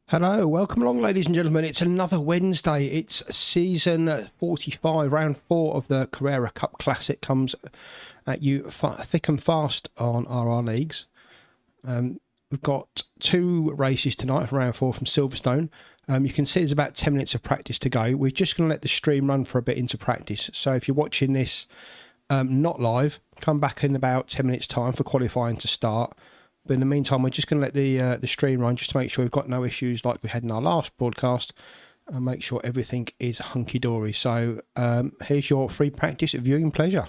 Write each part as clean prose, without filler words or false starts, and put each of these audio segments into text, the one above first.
Hello, welcome along, ladies and gentlemen. It's another Wednesday. It's season 45, round 4 of the Carrera Cup Classic comes at you thick and fast on RRLeagues. We've got 2 races tonight for round 4 from Silverstone. You can see there's about 10 minutes of practice to go. We're just going to let the stream run for a bit into practice. So if you're watching this not live, come back in about 10 minutes time for qualifying to start. But in the meantime, we're just going to let the stream run just to make sure we've got no issues like we had in our last broadcast and make sure everything is hunky-dory. So here's your free practice viewing pleasure.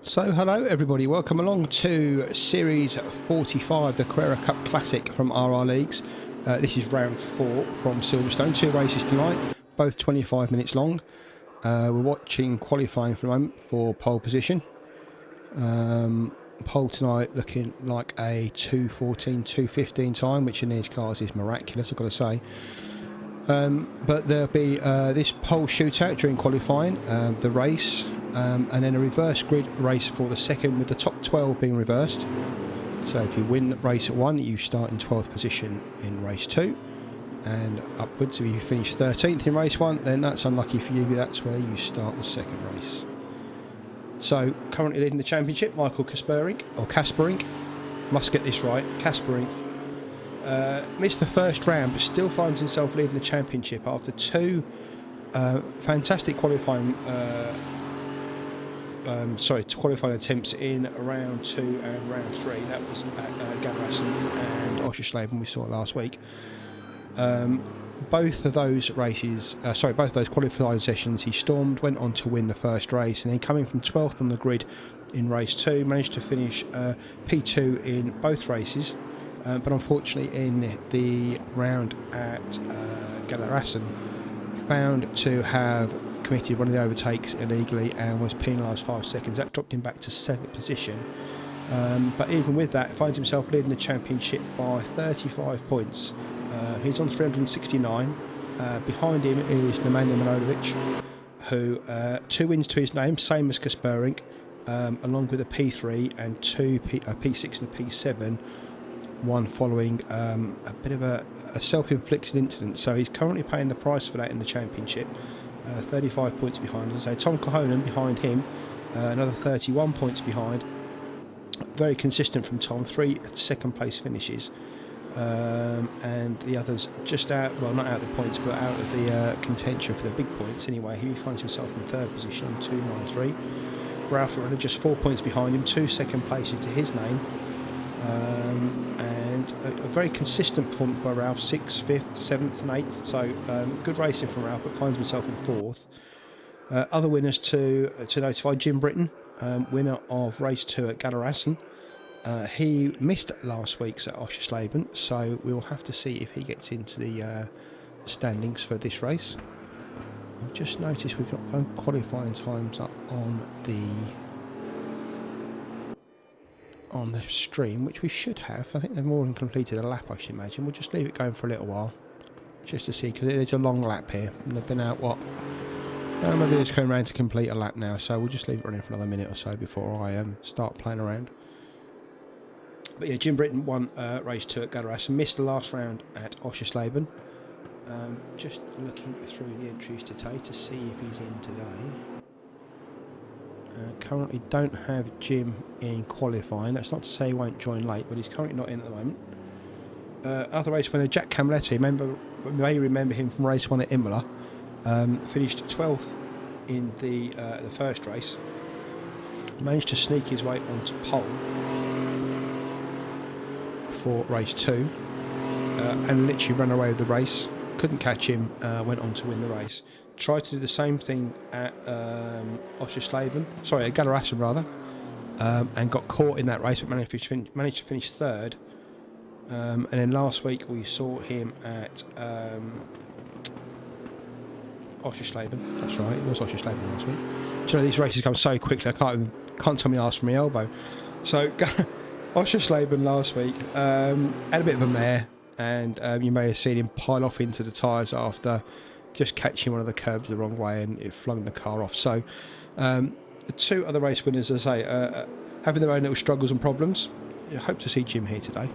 So hello everybody, welcome along to Series 45, the Carrera Cup Classic from RRLeagues. This is round 4 from Silverstone, 2 races tonight, both 25 minutes long. We're watching qualifying for the moment for pole position. Pole tonight looking like a 2:14, 2:15 time, which in these cars is miraculous, I've got to say. But there'll be this pole shootout during qualifying, the race, and then a reverse grid race for the second, with the top 12 being reversed. So if you win race 1, you start in 12th position in race 2, and upwards. If you finish 13th in race 1, then that's unlucky for you, that's where you start the second race. So currently leading the championship, Michael Kaspering, must get this right, Kaspering. Missed the first round, but still finds himself leading the championship after 2 fantastic qualifying attempts in round 2 and round 3. That was at Carrera and Oschersleben we saw last week. Both of those races, both of those qualifying sessions, he stormed, went on to win the first race, and then coming from 12th on the grid in race 2, managed to finish P2 in both races. But unfortunately in the round at Carrera, found to have committed one of the overtakes illegally and was penalised 5 seconds. That dropped him back to 7th position. But even with that, finds himself leading the championship by 35 points. He's on 369. Behind him is Nemanja Manojlovic, who 2 wins to his name, same as Kaspering, along with a P3 and 2 P6 and a P7. One following a bit of a self-inflicted incident, so he's currently paying the price for that in the championship. 35 points behind us. So Tom Kohonen behind him, another 31 points behind. Very consistent from Tom, 3 second place finishes, and the others just out, well, not out of the points, but out of the contention for the big points anyway. He finds himself in 3rd position on 293. Ralph Lauren just 4 points behind him, 2 second places to his name. And a very consistent performance by Ralph, 6th, 5th, 7th and 8th, so good racing from Ralph, but finds himself in 4th. Other winners to notify: Jim Britton, winner of race 2 at Carrera. He missed last week's at Oschersleben, so we'll have to see if he gets into the standings for this race. I've just noticed we've got no qualifying times up on the stream, which we should have. I think they've more than completed a lap, I should imagine. We'll just leave it going for a little while just to see, because it's a long lap here and they've been out maybe they're just coming around to complete a lap now, so we'll just leave it running for another minute or so before I start playing around. But yeah, Jim Britton won race 2 at Carrera, missed the last round at Oschersleben. Just looking through the entries today to see if he's in today. Currently don't have Jim in qualifying. That's not to say he won't join late, but he's currently not in at the moment. Other race winner, Jack Camilletti, you may remember him from race 1 at Imola. Finished 12th in the first race. Managed to sneak his way onto pole for race 2, and literally ran away with the race. Couldn't catch him, went on to win the race. Tried to do the same thing at at Carrera rather, and got caught in that race, but managed to finish 3rd. And then last week we saw him at Oschersleben. That's right, it was Oschersleben last week. Do you know, these races come so quickly, I can't tell me ask from my elbow. So Oschersleben last week had a bit of a mare, and you may have seen him pile off into the tyres after just catching one of the curbs the wrong way, and it flung the car off. So the 2 other race winners, as I say, having their own little struggles and problems. I hope to see Jim here today.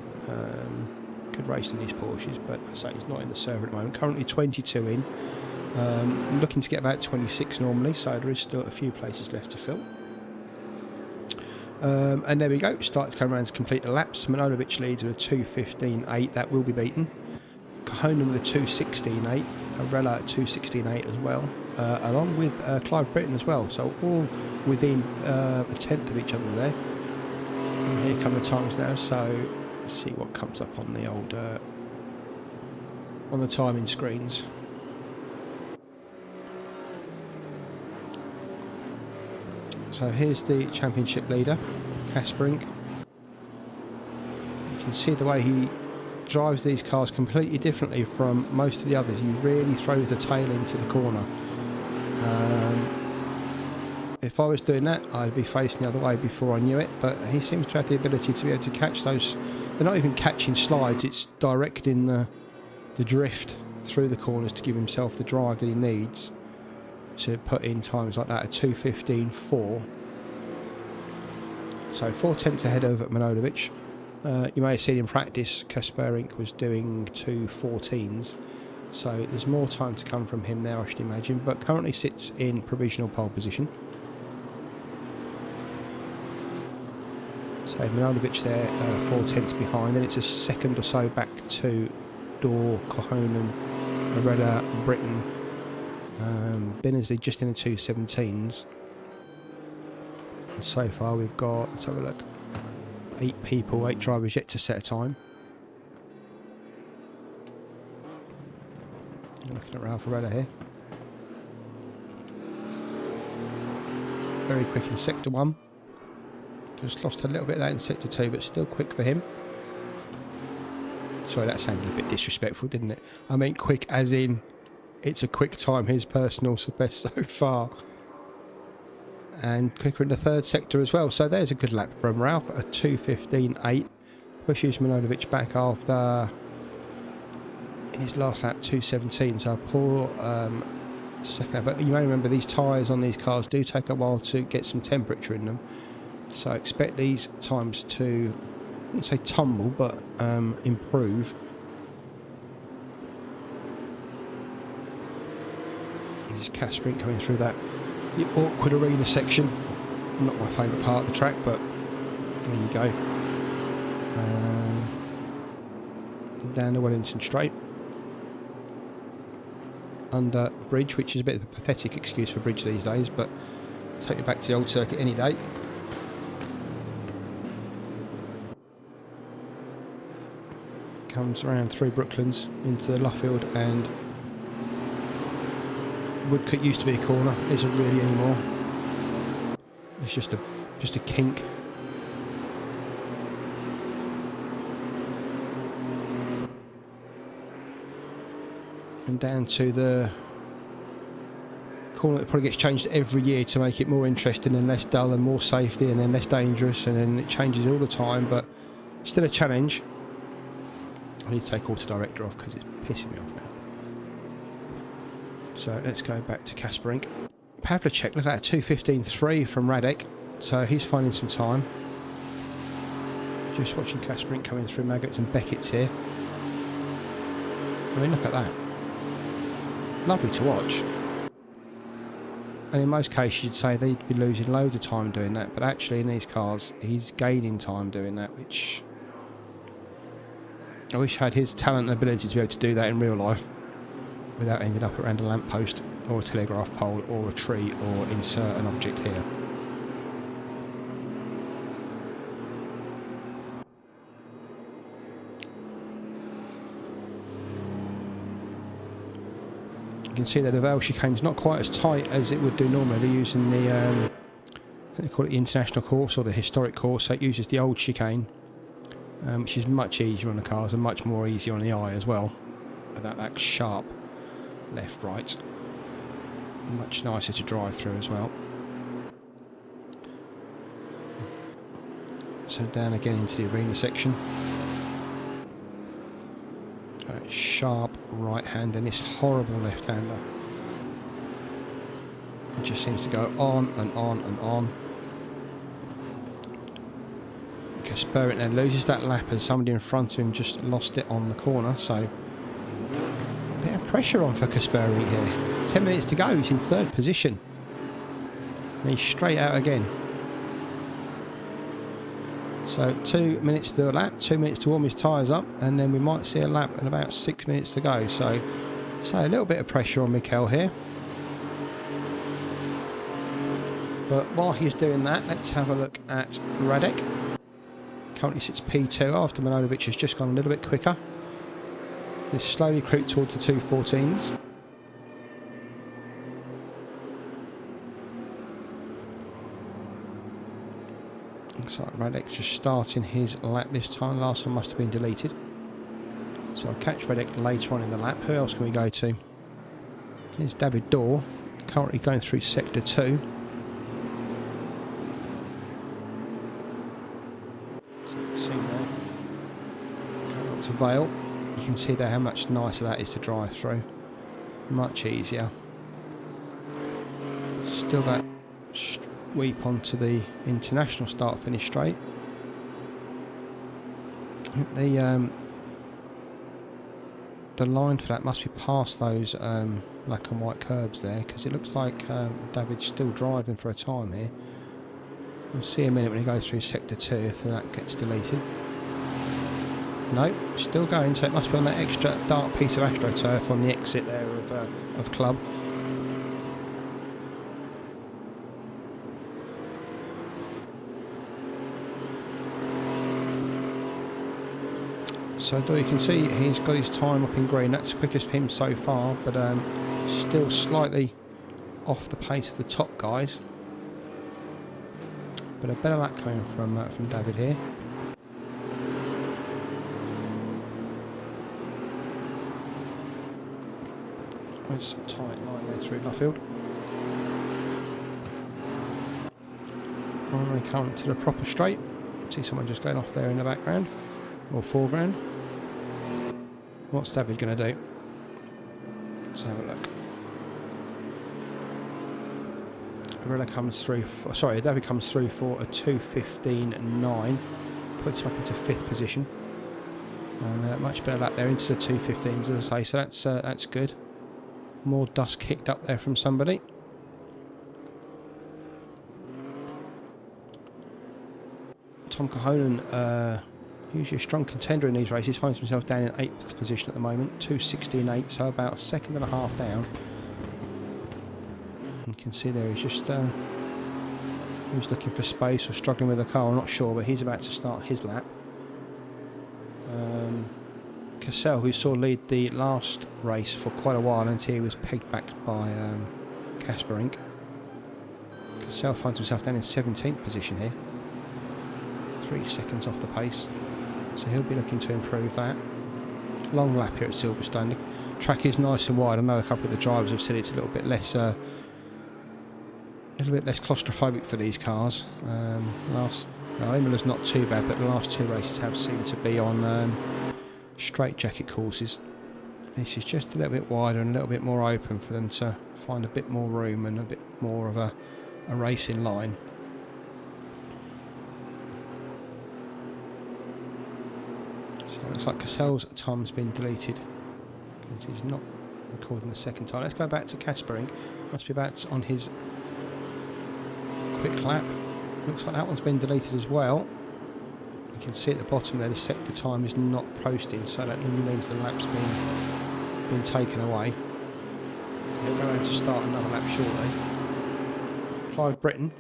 Good race in these Porsches, but as I say, he's not in the server at the moment. Currently 22 in. Looking to get about 26 normally, so there is still a few places left to fill. And there we go, started to come around to complete the laps. Manojlovic leads with a 2:15.8, that will be beaten. Kohonen with a 2:16.8, Carrera at 2:16.8 as well, along with Clive Britton as well, so all within a tenth of each other there. And here come the times now, so let's see what comes up on the old on the timing screens. So here's the championship leader, Kasperink. You can see the way he drives these cars completely differently from most of the others. He really throws the tail into the corner. If I was doing that, I'd be facing the other way before I knew it, but he seems to have the ability to be able to catch those. They're not even catching slides, it's directing the drift through the corners to give himself the drive that he needs to put in times like that, a 2:15.4. So 4 tenths ahead of Manojlovic. You may have seen in practice Kasperink was doing 2:14s, so there's more time to come from him now, I should imagine, but currently sits in provisional pole position. So Manojlovic there, 4 tenths behind, then it's a second or so back to Dorr, Kohonen, Carrera, Britain, Binnersley just in the 2:17s. And so far we've got, let's have a look, 8 people, 8 drivers yet to set a time. Looking at Ralph Carrera here. Very quick in sector 1. Just lost a little bit of that in sector 2, but still quick for him. Sorry, that sounded a bit disrespectful, didn't it? I mean quick as in, it's a quick time, his personal best so far. And quicker in the 3rd sector as well. So there's a good lap from Ralph, a 2:15.8. Pushes Manojlovic back after, in his last lap, 2:17. So a poor second lap. But you may remember these tyres on these cars do take a while to get some temperature in them. So expect these times to, I wouldn't say tumble, but improve. This is Kasperink coming through that the awkward arena section. Not my favourite part of the track, but there you go. Down the Wellington Straight. Under bridge, which is a bit of a pathetic excuse for bridge these days, but take me back to the old circuit any day. Comes around through Brooklands into Luffield, and Woodcote used to be a corner, isn't really anymore. It's just a kink. And down to the corner that probably gets changed every year to make it more interesting and less dull and more safety and then less dangerous, and then it changes all the time, but still a challenge. I need to take auto director off because it's pissing me off now. So let's go back to Kasperink. Pavlicek, look at that, 2:15.3 from Radek, so he's finding some time. Just watching Kasperink coming through Maggots and Beckett's here. I mean, look at that. Lovely to watch. And in most cases you'd say they'd be losing loads of time doing that, but actually in these cars he's gaining time doing that, which I wish I had his talent and ability to be able to do that in real life without ending up around a lamppost or a telegraph pole or a tree or insert an object here. You can see that the Vale chicane's not quite as tight as it would do normally. They're using the, I think they call it the international course or the historic course, so it uses the old chicane, which is much easier on the cars and much more easier on the eye as well, without that sharp left-right. Much nicer to drive through as well. So down again into the arena section. Sharp right hand and this horrible left-hander. It just seems to go on and on and on. Kasperink then loses that lap as somebody in front of him just lost it on the corner, so a bit of pressure on for Kasperink here. 10 minutes to go, he's in 3rd position. And he's straight out again. So 2 minutes to do a lap, 2 minutes to warm his tyres up, and then we might see a lap in about 6 minutes to go. So a little bit of pressure on Mikel here. But while he's doing that, let's have a look at Radek. Currently sits P2 after Manojlovic has just gone a little bit quicker. He's slowly creeped towards the 2:14s. Looks like Radek just starting his lap this time. Last one must have been deleted. So I'll catch Radek later on in the lap. Who else can we go to? Here's David Dorr, currently going through sector 2. So you can see there, coming up to Vale, you can see there how much nicer that is to drive through. Much easier. Still that sweep onto the international start-finish straight. The line for that must be past those black and white curbs there, because it looks like David's still driving for a time here. We'll see in a minute when he goes through sector 2 if that gets deleted. No, still going, so it must be on that extra dark piece of AstroTurf on the exit there of Club. So you can see he's got his time up in green. That's the quickest for him so far, but still slightly off the pace of the top guys. But a better lap coming from David here. There's a tight line there through Luffield. And we come to the proper straight. See someone just going off there in the background or foreground. What's David going to do? Let's have a look. David comes through for a 2:15.9, puts him up into 5th position, and much better lap there into the 2:15s, as I say. So that's good. More dust kicked up there from somebody. Tom Cahonen, usually a strong contender in these races, finds himself down in 8th position at the moment, 2:16.8, so about a second and a half down. You can see there he's just he's looking for space or struggling with the car, I'm not sure, but he's about to start his lap. Cassell, who saw lead the last race for quite a while until he was pegged back by Casper Inc. Cassell finds himself down in 17th position here, 3 seconds off the pace, so he'll be looking to improve that. Long lap here at Silverstone. The track is nice and wide. I know a couple of the drivers have said it's a little bit less claustrophobic for these cars. Imola's not too bad, but the last 2 races have seemed to be on straight jacket courses. This is just a little bit wider and a little bit more open for them to find a bit more room and a bit more of a racing line. So it looks like Cassell's time's been deleted because he's not recording the second time. Let's go back to Caspering. Must be about on his quick lap. Looks like that one's been deleted as well. You can see at the bottom there the sector time is not posting, so that normally means the lap's been taken away. So he'll go on to start another lap shortly. Clive Britton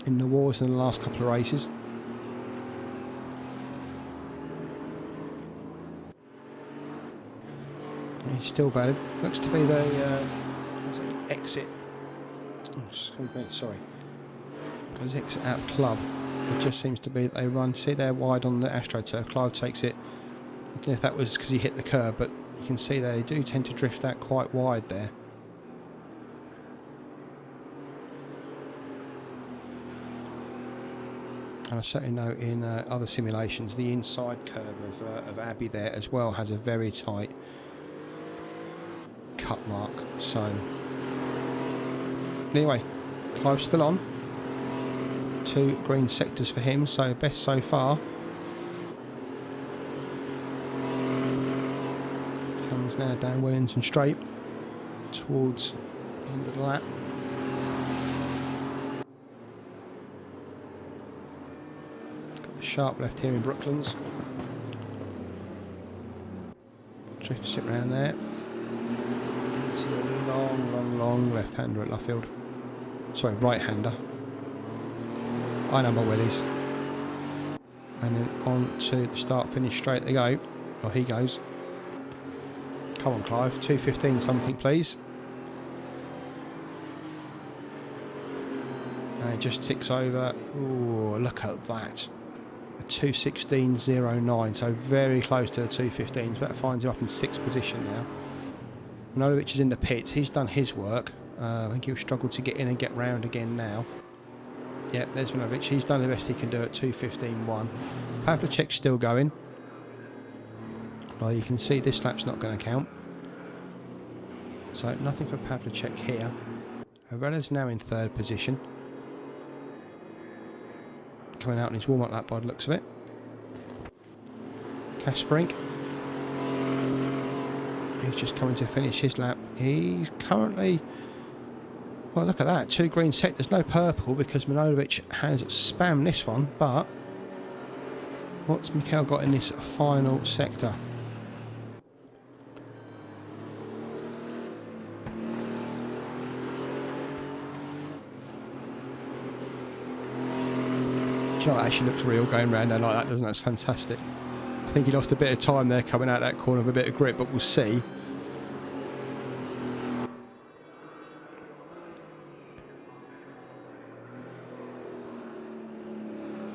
in the wars in the last couple of races. He's still valid. Looks to be the exit. As exit out of Club. It just seems to be that they run. See, they're wide on the AstroTurf. Clive takes it. I don't know if that was because he hit the curb, but you can see they do tend to drift out quite wide there. And I certainly know in other simulations the inside curve of Abbey there as well has a very tight cut mark. So anyway, Clive's still on. 2 green sectors for him, so best so far. Comes now down Wellington Straight towards the end of the lap. Got the sharp left here in Brooklands. Drifts it round there. It's a long left-hander at Luffield. Sorry, right-hander. I know my willies. And then on to the start-finish straight they go. Oh, he goes. Come on, Clive. 2:15 something, please. And And just ticks over. Oh, look at that. A 2:16.09, so very close to the 2:15s. That finds him up in 6th position now. Manojovich is in the pits. He's done his work. I think he'll struggle to get in and get round again now. Yep, there's Manojovich. He's done the best he can do at 2:15.1. Pavlicek's still going. Well, you can see this lap's not going to count. So nothing for Pavlicek here. Carrera's now in 3rd position. Coming out in his warm-up lap by the looks of it. Kasparink. He's just coming to finish his lap. He's currently... Well, look at that. 2 green sectors, no purple because Manojovich has spammed this one. But what's Mikel got in this final sector? Do you know, it actually looks real going round there like that, doesn't it? That's fantastic. I think he lost a bit of time there coming out that corner with a bit of grip, but we'll see.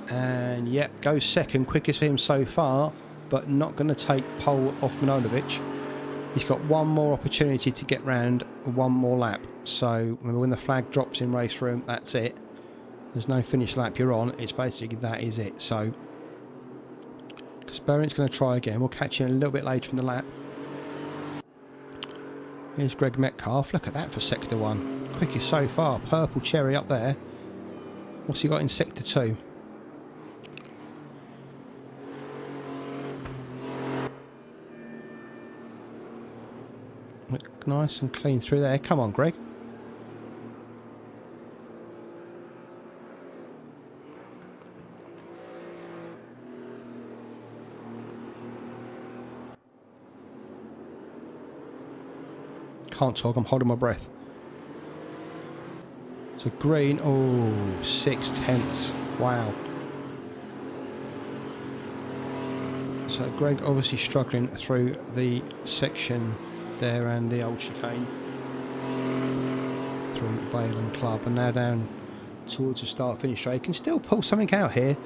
And yep, goes second, quickest for him so far, but not going to take pole off Manojovich. He's got one more opportunity to get round, one more lap. So remember, when the flag drops in race room, that's it. There's no finish lap you're on. It's basically that is it. So Kasparik's going to try again. We'll catch him a little bit later in the lap. Here's Greg Metcalf. Look at that for sector 1. Quickest so far. Purple cherry up there. What's he got in sector 2? Look nice and clean through there. Come on, Greg. Can't talk, I'm holding my breath. So green, oh, 6/10. Wow. So Greg obviously struggling through the section there and the old chicane through Vale and Club, and now down towards the start finish straight. He can still pull something out here.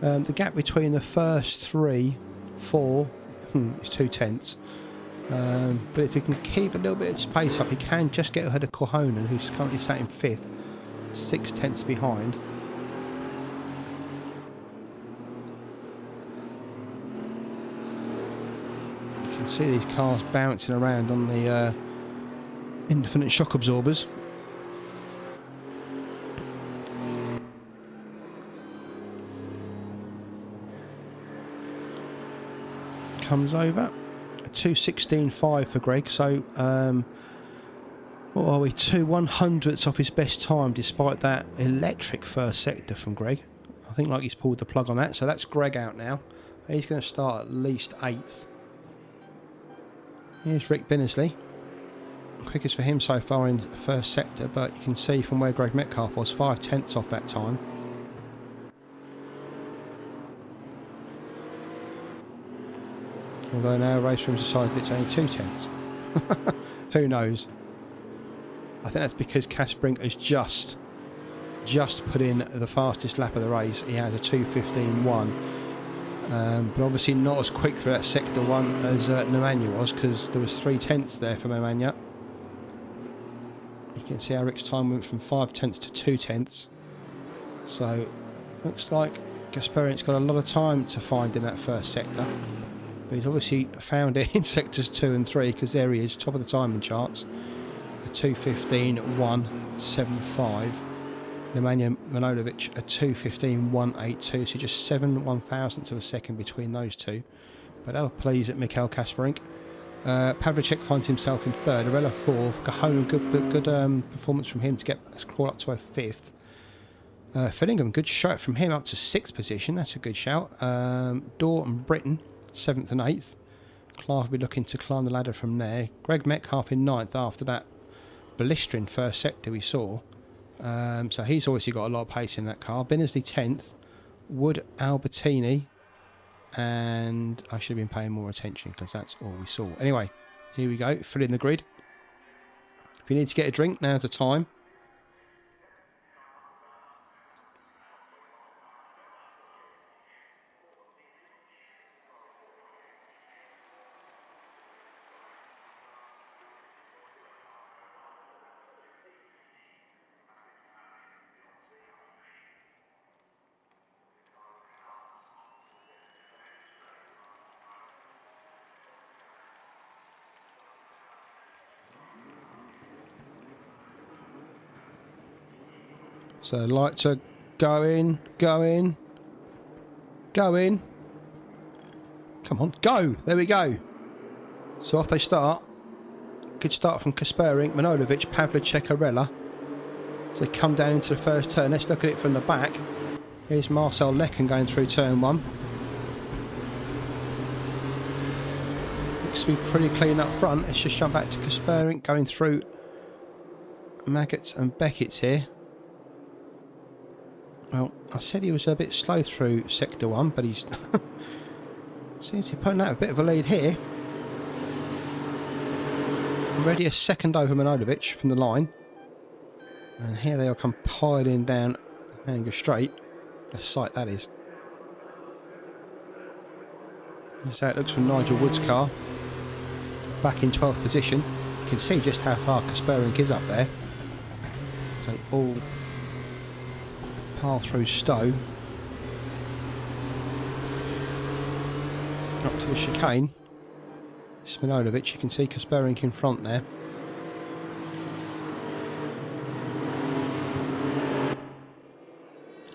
The gap between the first 3, 4 is 2/10. But if he can keep a little bit of space up, he can just get ahead of Korhonen, who's currently sat in 5th, 6/10 behind. You can see these cars bouncing around on the infinite shock absorbers. Comes over. 2:16.5 for Greg, so what are we, 2/100ths off his best time despite that electric first sector from Greg. I think like he's pulled the plug on that, so that's Greg out now. He's going to start at least 8th. Here's Rick Binnersley. Quickest for him so far in first sector, but you can see from where Greg Metcalf was, 5/10 off that time. Although now race room's decided it's only 2/10. Who knows? I think that's because Kasparink has just put in the fastest lap of the race. He has a 2:15.1. But obviously not as quick through that sector 1 as Nemanja was, because there was 3/10 there for Nemanja. You can see how Rick's time went from 5/10 to 2/10. So looks like Kasparik's got a lot of time to find in that first sector. But he's obviously found it in sectors 2 and 3, because there he is, top of the timing charts. A 2:15.175. Nemanja Manojovich a 2:15.182, so just 7/1000ths of a second between those two. But that'll please at Mikel Kasparink. Pavlicek finds himself in 3rd, Arella 4th, Korhonen, good performance from him to get crawl up to a 5th. Finningham, good shot from him up to 6th position, that's a good shout. Dorr and Britton 7th and 8th. Clark will be looking to climb the ladder from there. Greg Metcalf in 9th after that blistering first sector we saw. So he's obviously got a lot of pace in that car. Binnersley 10th. Wood Albertini. And I should have been paying more attention because that's all we saw. Anyway, here we go. Fill in the grid. If you need to get a drink, now's the time. So lights are going. Come on, go! There we go. So off they start. Good start from Kaspering, Manojlovic, Pavlicek, Carrera. So they come down into the first turn. Let's look at it from the back. Here's Marcel Lecken going through turn 1. Looks to be pretty clean up front. Let's just jump back to Kaspering, going through Maggots and Beckett's here. Well, I said he was a bit slow through Sector 1, but he's seems to be putting out a bit of a lead here. Already a second over Manojlovic from the line. And here they all come piling down Hanger Straight. The sight that is. This is how it looks from Nigel Wood's car. Back in 12th position. You can see just how far Kaspering is up there. So all pile through Stowe. Up to the chicane. It's Manojlovic. You can see Kaspering in front there.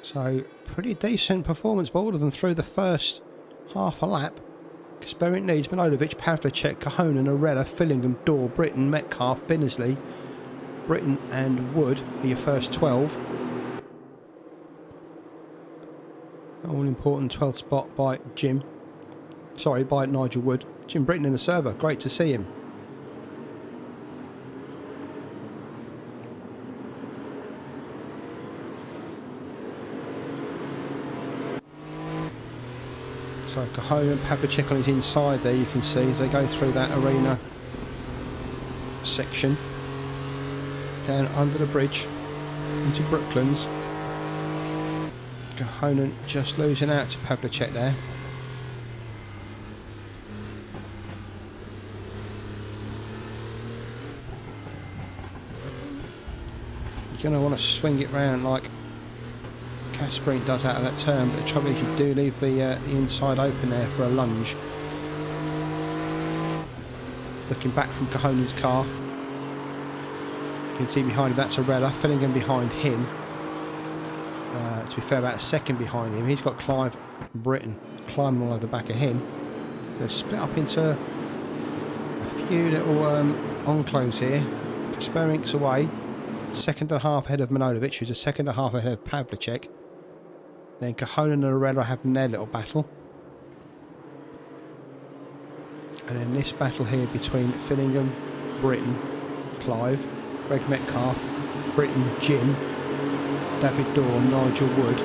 So pretty decent performance by all of them through the first half a lap. Kaspering needs Manojlovic, Pavlicek, Cahonan, Arella, Fillingham, Dorr, Britton, Metcalf, Binnersley, Britton and Wood are your first 12. All important 12th spot by by Nigel Wood. Jim Britton in the server, great to see him. So Cahonan, Pavlicek on his inside there, you can see as they go through that arena section. Down under the bridge into Brooklands. Cahonan just losing out to Pavlicek there. You're going to want to swing it round like Kaspering does out of that turn, but the trouble is you do leave the inside open there for a lunge. Looking back from Cahonan's car, you can see behind him that's Arella, Fillingham behind him. To be fair, about a second behind him. He's got Clive Britton climbing all over the back of him. So split up into a few little enclaves here. Kaspering's away. Second and a half ahead of Manojlovic, who's a second and a half ahead of Pavlicek. Then Cahonan and Arella are having their little battle. And then this battle here between Fillingham, Britton, Clive, Greg Metcalf, Britton, Jim, David Dorr, Nigel Wood.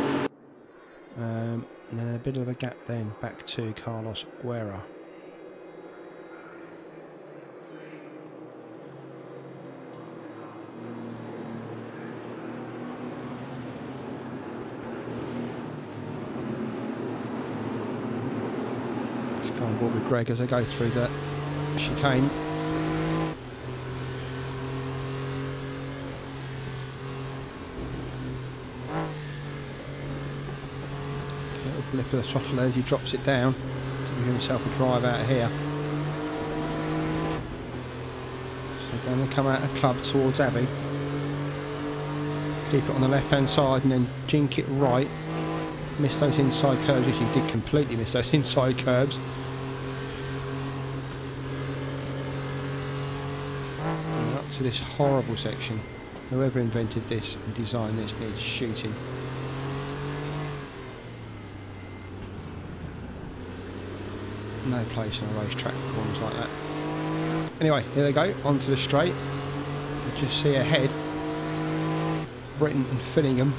And then a bit of a gap then back to Carlos Guerra. Let's go on board with Greg as I go through the chicane. Flip of the throttle as he drops it down to give himself a drive out of here. So going to come out of club towards Abbey. Keep it on the left hand side and then jink it right. Miss those inside curbs, which he did completely miss those inside curbs. And up to this horrible section. Whoever invented this and designed this needs shooting. No place on a racetrack for corners like that. Anyway, here they go, onto the straight. You just see ahead Britton and Fillingham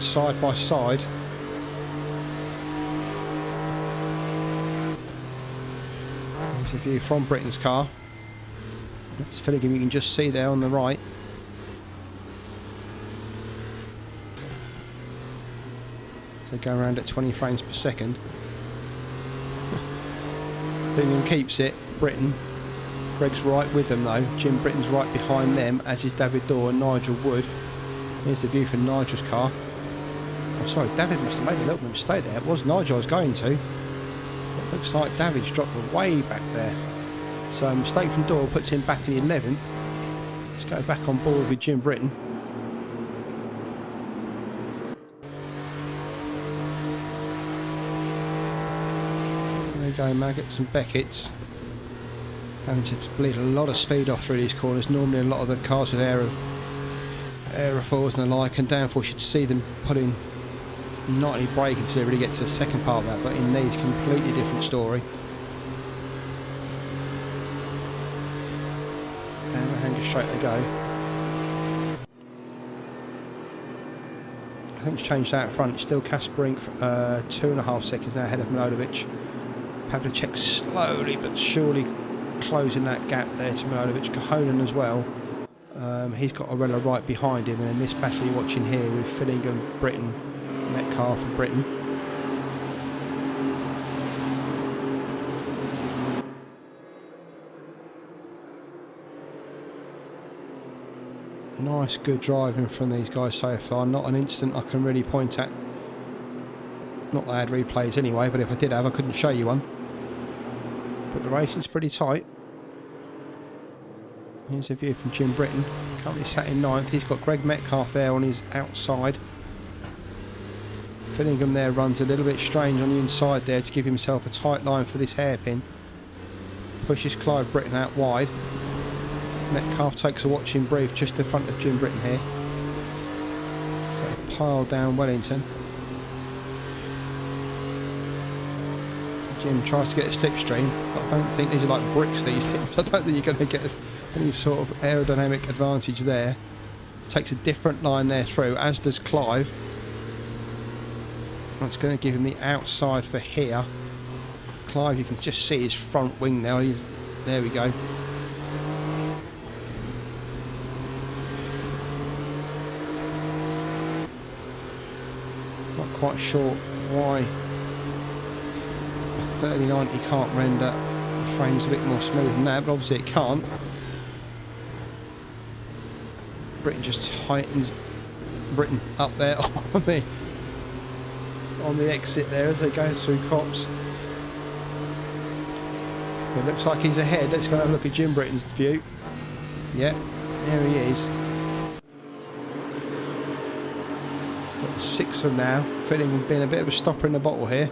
side by side. There's a view from Britton's car. That's Fillingham, you can just see there on the right. So go around at 20 frames per second. Fillingham keeps it, Britton. Greg's right with them though. Jim Britton's right behind them, as is David Dorr and Nigel Wood. Here's the view from Nigel's car. Oh sorry, David must have made a little mistake there. It was Nigel I was going to. It looks like David's dropped way back there. So a mistake from Dorr puts him back in the 11th. Let's go back on board with Jim Britton. go, Maggots and Beckett's. Having to bleed a lot of speed off through these corners. Normally a lot of the cars with aerofoils and the like, and downforce, you'd see them putting not any brake until they really get to the second part of that, but in these, completely different story. Down the hanger straight they go. I think it's changed out front. It's still Kaspering 2.5 seconds now ahead of Milojevic. Pavlicek slowly but surely closing that gap there to Milojevic. Kohonen as well. He's got Arella right behind him, and in this battle you're watching here with Finningham, Britain, Metcalf and Britain. Nice, good driving from these guys so far. Not an instant I can really point at. Not that I had replays anyway, but if I did have, I couldn't show you one. But the racing's pretty tight. Here's a view from Jim Britton. Currently sat in 9th. He's got Greg Metcalf there on his outside. Finningham there runs a little bit strange on the inside there to give himself a tight line for this hairpin. Pushes Clive Britton out wide. Metcalf takes a watching brief just in front of Jim Britton here. So pile down Wellington. Jim tries to get a slipstream, but I don't think these are like bricks, these things. I don't think you're going to get any sort of aerodynamic advantage there. Takes a different line there through, as does Clive. That's going to give him the outside for here. Clive, you can just see his front wing now. There we go. Not quite sure why 3090 can't render the frames a bit more smooth than that, but obviously it can't. Britain just tightens Britain up there on the exit there as they go through Cops. It looks like he's ahead. Let's go and have a look at Jim Britton's view. Yeah, there he is. Got 6 of them now. Finningham being a bit of a stopper in the bottle here.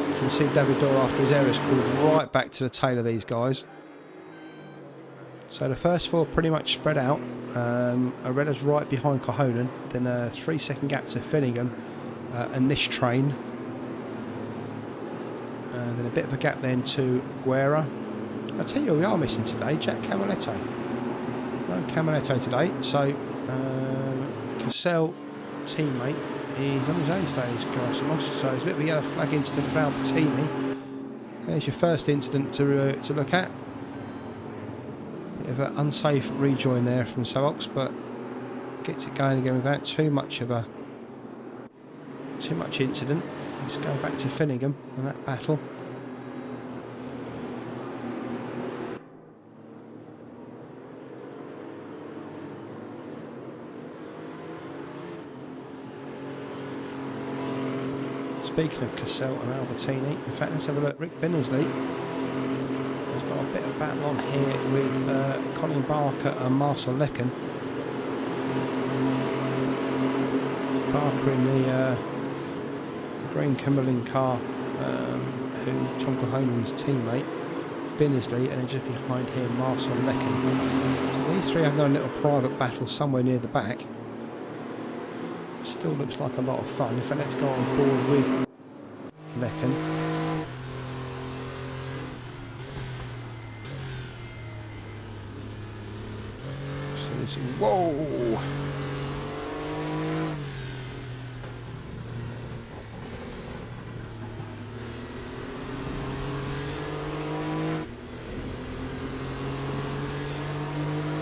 You can see David Dorr after his errors called right back to the tail of these guys. So the first 4 pretty much spread out. Arella's right behind Kohonen, then a 3-second gap to Finningham and this train. Then a bit of a gap then to Guerra. I'll tell you who we are missing today, Jack Camaletto. No Camaletto today, so Cassell, teammate, he's on his own today, he's Gerasimos, so it's a bit of a yellow flag incident with Albertini. There's your first incident to look at. Bit of an unsafe rejoin there from Sobox, but gets it going again without too much incident. Let's go back to Finningham and that battle. Speaking of Cassell and Albertini, in fact, let's have a look. Rick Binnersley has got a bit of battle on here with Colin Barker and Marcel Lecken. Barker in the green Cumberland car, who Tom Kohonen's teammate, Binnersley, and then just behind here Marcel Lecken. So these 3 have their little private battle somewhere near the back. Still looks like a lot of fun. In fact, let's go on board with Lecken. So this, whoa!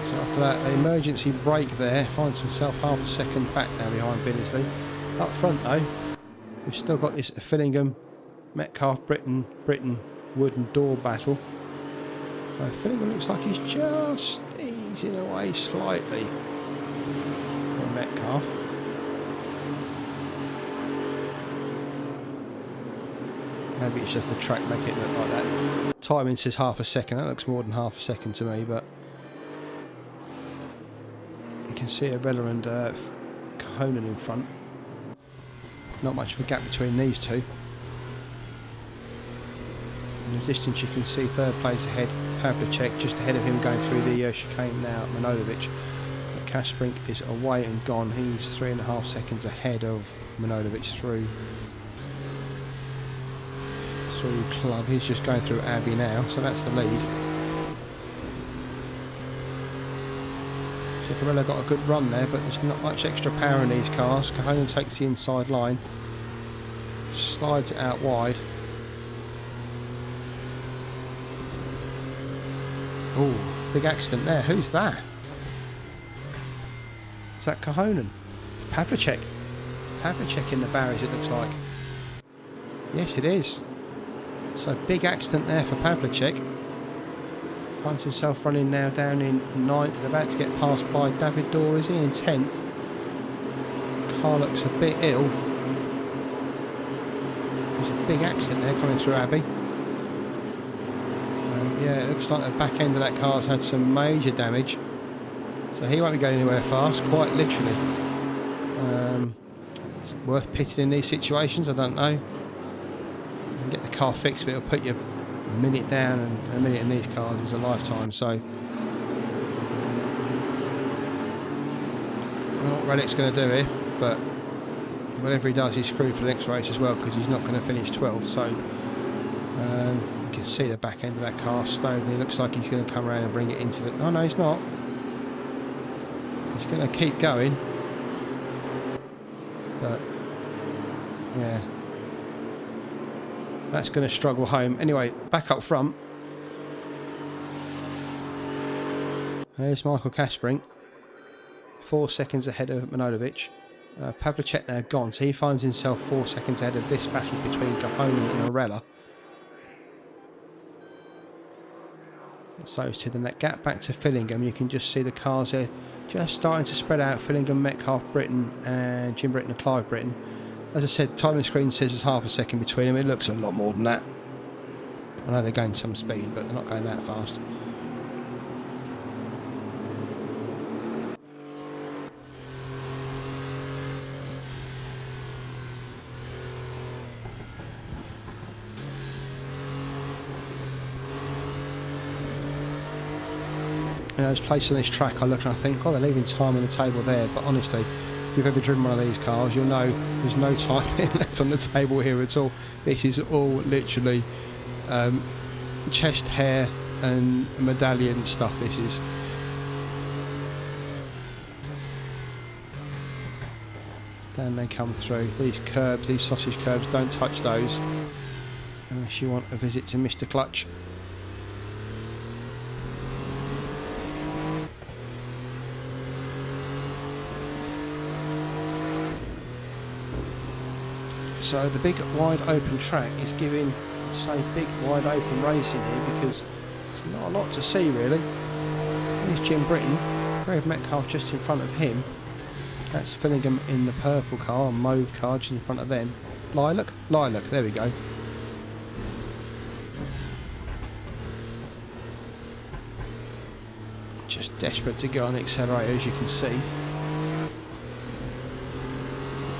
So after that emergency brake there, finds himself half a second back now behind Binnersley. Up front though, we've still got this Finningham, Metcalf, Britton, Wood and Dorr battle. Finningham looks like he's just easing away slightly from Metcalf. Maybe it's just the track making it look like that. Timing says half a second, that looks more than half a second to me, but you can see Arella and Kohonen in front. Not much of a gap between these 2. In the distance you can see third place ahead, Pavlicek just ahead of him going through the chicane now, Manojlovic. Kasprink is away and gone. He's 3.5 seconds ahead of Manojlovic through club. He's just going through Abbey now, so that's the lead. So Carrera got a good run there, but there's not much extra power in these cars. Cahonen takes the inside line, slides it out wide. Oh, big accident there. Who's that? Is that Cahonen? Pavlicek. Pavlicek in the barriers, it looks like. Yes, it is. So big accident there for Pavlicek. Finds himself running now down in 9th and about to get passed by David Dorr. Is he in 10th? Car looks a bit ill. There's a big accident there coming through Abbey. Yeah, it looks like the back end of that car's had some major damage. So he won't be going anywhere fast, quite literally. It's worth pitting in these situations, I don't know. You can get the car fixed, but it'll put you a minute down, and a minute in these cars is a lifetime. So, I don't know what Reddick's going to do here, but whatever he does, he's screwed for the next race as well, because he's not going to finish 12th. So, you can see the back end of that car stove, and he looks like he's going to come around and bring it into the... Oh no, he's not. He's going to keep going, but yeah, that's going to struggle home. Anyway, back up front, there's Michael Kasprink, 4 seconds ahead of Manojlovic. Pavlicek now gone, so he finds himself 4 seconds ahead of this battle between Cahonen and Arella. So to the net gap back to Fillingham. You can just see the cars there just starting to spread out. Fillingham, Metcalfe, Britton, and Jim Britton and Clive Britton. As I said, the timing screen says there's half a second between them. It looks a lot more than that. I know they're going some speed, but they're not going that fast. You know, those places on this track I look and I think, oh, they're leaving time on the table there, but honestly, if you've ever driven one of these cars, you'll know there's no time left on the table here at all. This is all literally chest hair and medallion stuff, this is. Down they come through. These curbs, these sausage curbs, don't touch those unless you want a visit to Mr. Clutch. So the big wide open track is giving, say, big wide open racing here, because there's not a lot to see really. Here's Jim Britton, Greg Metcalfe just in front of him. That's Fillingham in the purple car, mauve car just in front of them. Lilac, there we go. Just desperate to go on the accelerator, as you can see.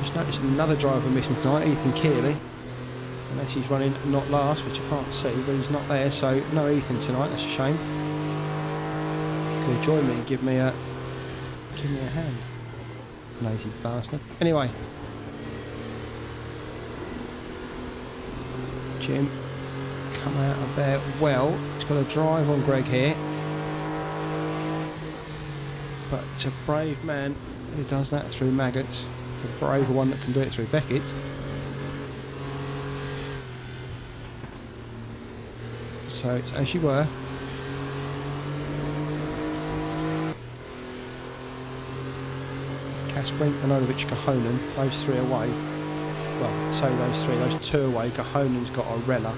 Just noticed another driver missing tonight, Ethan Keeley. Unless he's running not last, which I can't see, but he's not there, so no Ethan tonight, that's a shame. Could have joined me and give me a hand. Lazy bastard. Anyway. Jim, come out of there well. He's got a drive on Greg here. But it's a brave man who does that through maggots. The braver one that can do it through Beckett. So it's as you were. Kasprink, Manojlovic, Cahonen, those three away. Well, say those three, those two away. Cahonen's got Arella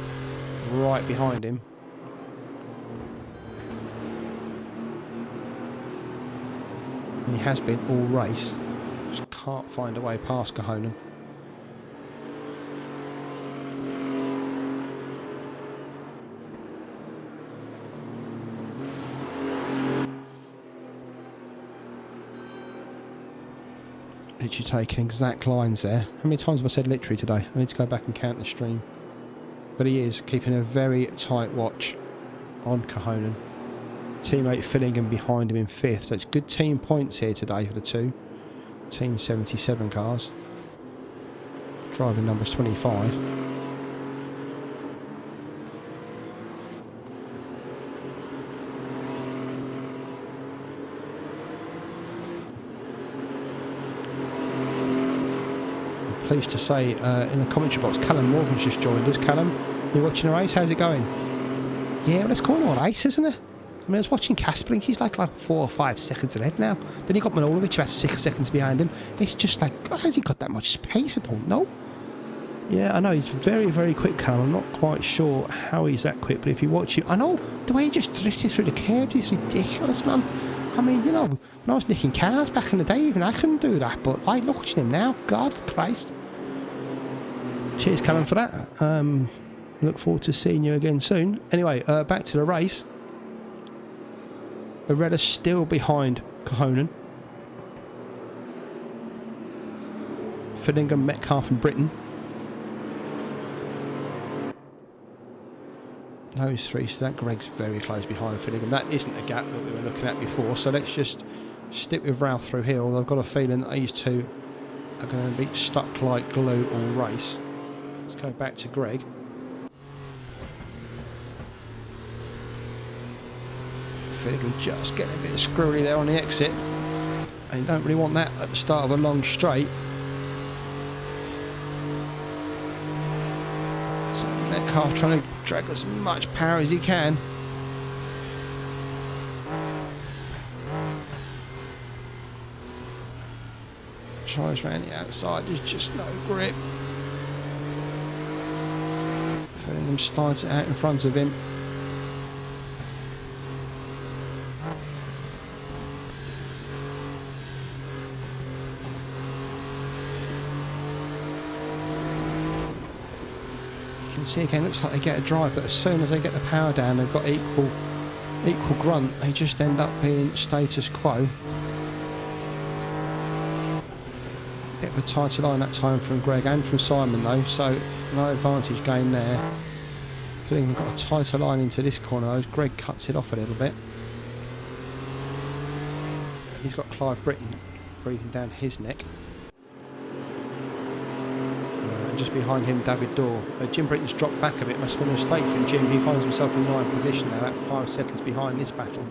right behind him. And he has been all race. Just can't find a way past Cahonen. Literally taking exact lines there. How many times have I said literally today? I need to go back and count the stream. but he is keeping a very tight watch on Kohonen. Teammate Fillingham behind him in 5th, so it's good team points here today for the two Team 77 cars. Driving numbers 25. I'm pleased to say in the commentary box, Callum Morgan's just joined us. Callum, you watching the race? How's it going? Yeah, well, it's going all right, isn't it? I mean, I was watching Kasperink, he's like 4 or 5 seconds ahead now. Then he got Manojlovic about 6 seconds behind him. It's just like, how's he got that much pace? I don't know. Yeah, I know, he's very, very quick, Callum. I'm not quite sure how he's that quick, but if you watch him, I know, the way he just drifted through the curbs is ridiculous, man. I mean, you know, when I was nicking cars back in the day, even I couldn't do that, but I look at him now, God Christ. Cheers, Callum, for that. Look forward to seeing you again soon. Anyway, back to the race. Loretta's still behind Kohonen. Fillingham, Metcalf and Britton. Those three, so that Greg's very close behind Fillingham. That isn't a gap that we were looking at before, so let's just stick with Ralph through here, although I've got a feeling that these two are going to be stuck like glue all race. Let's go back to Greg. Fillingham just getting a bit screwy there on the exit, and you don't really want that at the start of a long straight. So Metcalf trying to drag as much power as he can. Tries round the outside, there's just no grip. Fillingham slides it out in front of him. See again, looks like they get a drive, but as soon as they get the power down, they've got equal grunt. They just end up being status quo. Bit of a tighter line that time from Greg and from Simon though, so no advantage gained there. Feeling they've got a tighter line into this corner though, as Greg cuts it off a little bit. He's got Clive Britton breathing down his neck. Just behind him, David Dorr. Jim Britton's dropped back a bit. Must have been a mistake from Jim. He finds himself in 9th position now, about 5 seconds behind this battle.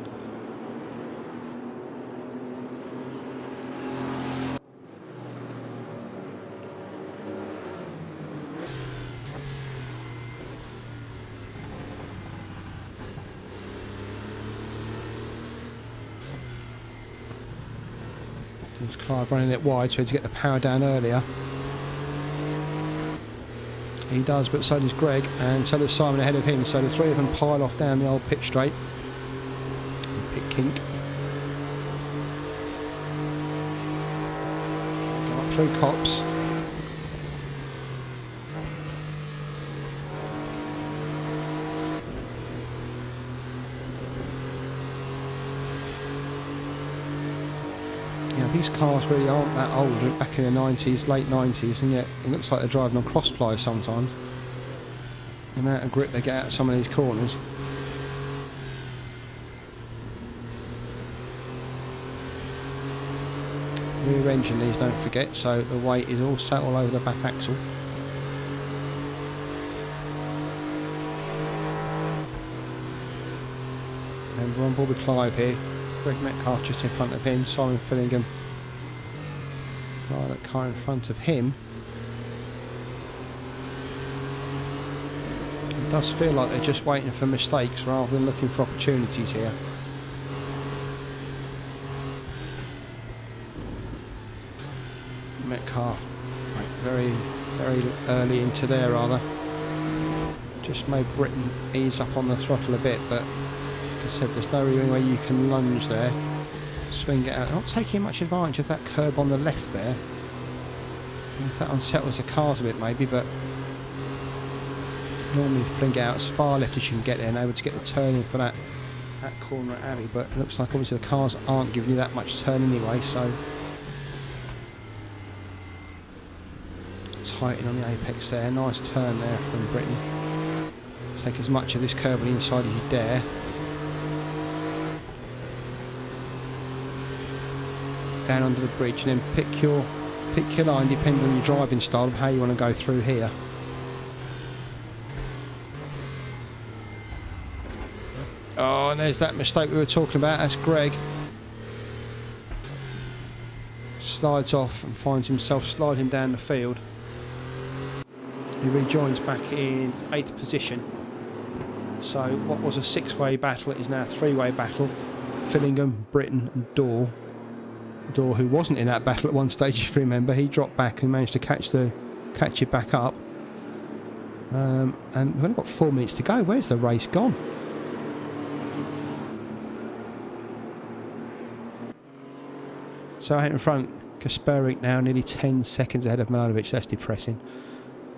There's Clive running it wide, so he had to get the power down earlier. He does, but so does Greg, and so does Simon ahead of him. So the three of them pile off down the old pit straight. Pit kink. Go up through Cops. These cars really aren't that old, back in the 90s, late 90s, and yet it looks like they're driving on cross pliers sometimes. The amount of grip they get out of some of these corners. Rear engine these, don't forget, so the weight is all sat all over the back axle. And we're on board with Clive here. Greg Metcalf just in front of him, Simon Fillingham that car in front of him. It does feel like they're just waiting for mistakes rather than looking for opportunities here. Metcalf very, very early into there rather. Just made Britton ease up on the throttle a bit, but like I said, there's no real way you can lunge there. Swing it out. Not taking much advantage of that curb on the left there. If that unsettles the cars a bit maybe, but normally fling it out as far left as you can get there and able to get the turn in for that corner at Abbey, but it looks like obviously the cars aren't giving you that much turn anyway, so tighten on the apex there. Nice turn there from Britton. Take as much of this curve on the inside as you dare. Down under the bridge, and then pick your line depending on your driving style of how you want to go through here. Oh, and there's that mistake we were talking about. That's Greg. Slides off and finds himself sliding down the field. He rejoins back in 8th position. So what was a 6-way battle is now a 3-way battle. Fillingham, Britton and Dorr. Dorr, who wasn't in that battle at one stage, if you remember, he dropped back and managed to catch it back up. And we've only got 4 minutes to go. Where's the race gone? So out in front, Kasperik now nearly 10 seconds ahead of Milanovic. That's depressing.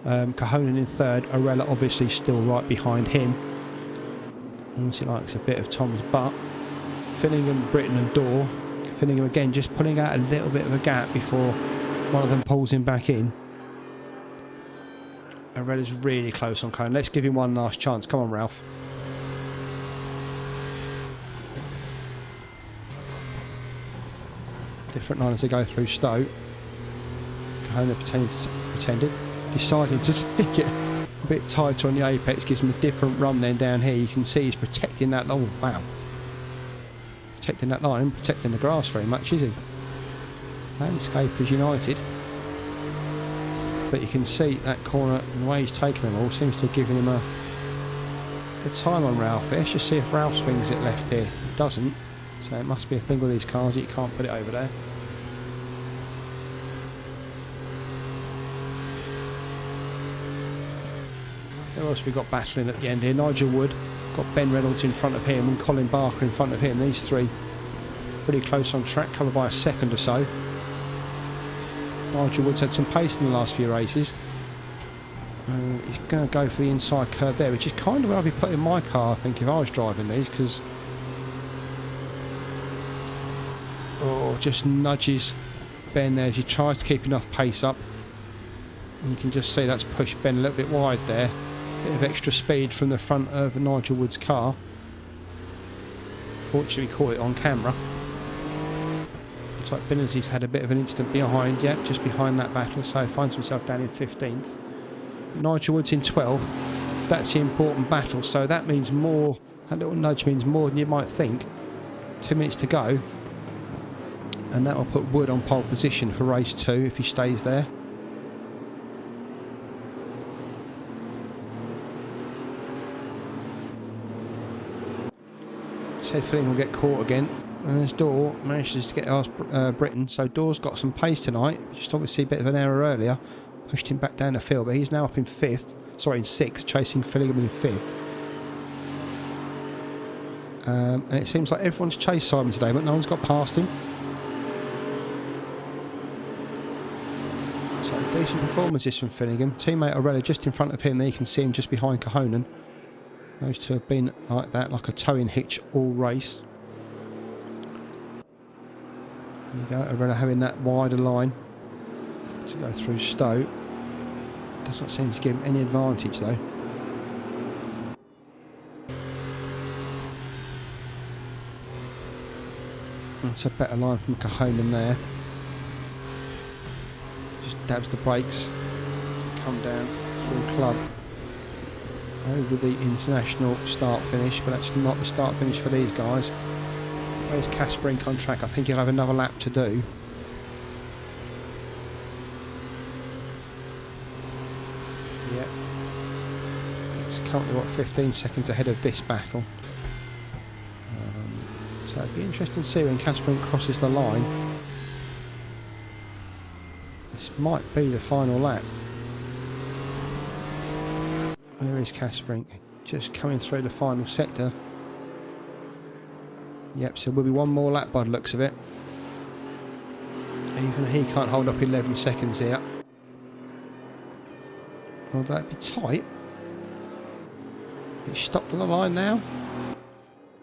Cahonen in 3rd. Arella obviously still right behind him. He likes a bit of Tom's butt. Fillingham, Britton and Dorr. Fillingham again just pulling out a little bit of a gap before one of them pulls him back in. Arella's really close on Cahonen. Let's give him one last chance. Come on, Ralph. Different line as they go through Stowe. Cahonen decided to take it a bit tighter on the apex, gives him a different run then down here. You can see he's protecting that. Oh wow, protecting that line, protecting the grass very much, is he? Landscapers United. But you can see that corner and the way he's taken them all seems to have given him a good time on Ralph. Let's just see if Ralph swings it left here. It doesn't. So it must be a thing with these cars that you can't put it over there. Who else have we got battling at the end here? Nigel Wood, got Ben Reynolds in front of him and Colin Barker in front of him. These three pretty close on track, covered by a second or so. Nigel Wood's had some pace in the last few races. He's going to go for the inside curve there, which is kind of where I'd be putting my car, I think, if I was driving these, because just nudges Ben there as he tries to keep enough pace up. And you can just see that's pushed Ben a little bit wide there. Bit of extra speed from the front of Nigel Wood's car. Fortunately, we caught it on camera. Looks like Benazzi's had a bit of an instant behind, yeah, just behind that battle, so finds himself down in 15th. Nigel Wood's in 12th. That's the important battle, so that means more. That little nudge means more than you might think. 2 minutes to go. And that will put Wood on pole position for race 2 if he stays there. Said Filling will get caught again. And there's Dorr manages to get past Britton. So Dorr's got some pace tonight. Just obviously a bit of an error earlier. Pushed him back down the field, but he's now up in 5th. Sorry, in 6th, chasing Fillingham in 5th. And it seems like everyone's chased Simon today, but no one's got past him. So decent performances from Fillingham. Teammate Arella just in front of him. There you can see him just behind Cahonen. Those two have been like that, like a towing hitch all race. There you go, Arella having that wider line to go through Stowe. Doesn't seem to give him any advantage though. That's a better line from Cahonen there. Just dabs the brakes to come down through club over the international start finish, but that's not the start finish for these guys. Where's Kasperink on track? I think he'll have another lap to do. Yeah, it's currently what, 15 seconds ahead of this battle. So it'd be interesting to see when Kasperink crosses the line. This might be the final lap. Where is Kasperink? Just coming through the final sector. Yep, so will be one more lap by the looks of it. Even he can't hold up 11 seconds here. Will that be tight? He's stopped on the line now.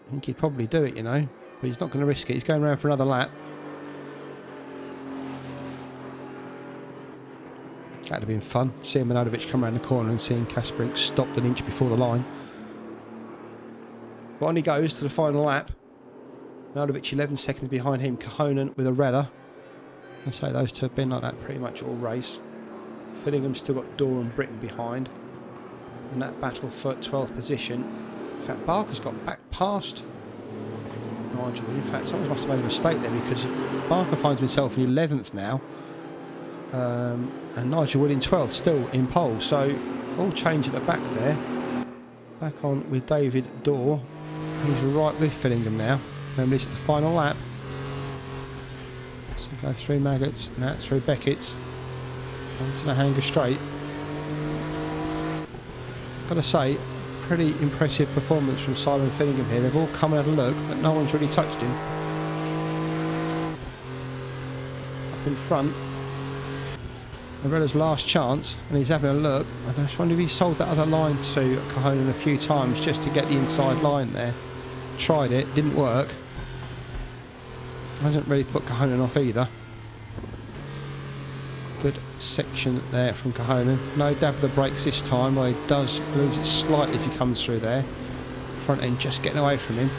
I think he'd probably do it, you know, but he's not going to risk it. He's going around for another lap. That'd have been fun, seeing Milanovic come around the corner and seeing Kasperink stopped an inch before the line. But on he goes to the final lap. Nardovic 11 seconds behind him. Cahonen with RRLeagues. I'd say those two have been like that pretty much all race. Fillingham's still got Dorr and Britton behind. And that battle for 12th position. In fact, Barker's got back past Nigel. In fact, someone must have made a mistake there because Barker finds himself in 11th now. And Nigel Wood in 12th, still in pole. So all change at the back there. Back on with David Dorr. He's right with Fillingham now. And this is the final lap. So go through Maggots, now through Beckett's. Onto the hanger straight. Gotta say, pretty impressive performance from Simon Fillingham here. They've all come and had a look, but no one's really touched him. Up in front, RRLeagues' last chance, and he's having a look. I just wonder if he sold that other line to Cahonen a few times just to get the inside line there. Tried it, didn't work. Hasn't really put Cahonen off either. Good section there from Cahonen. No dab of the brakes this time, though he does lose it slightly as he comes through there. Front end just getting away from him.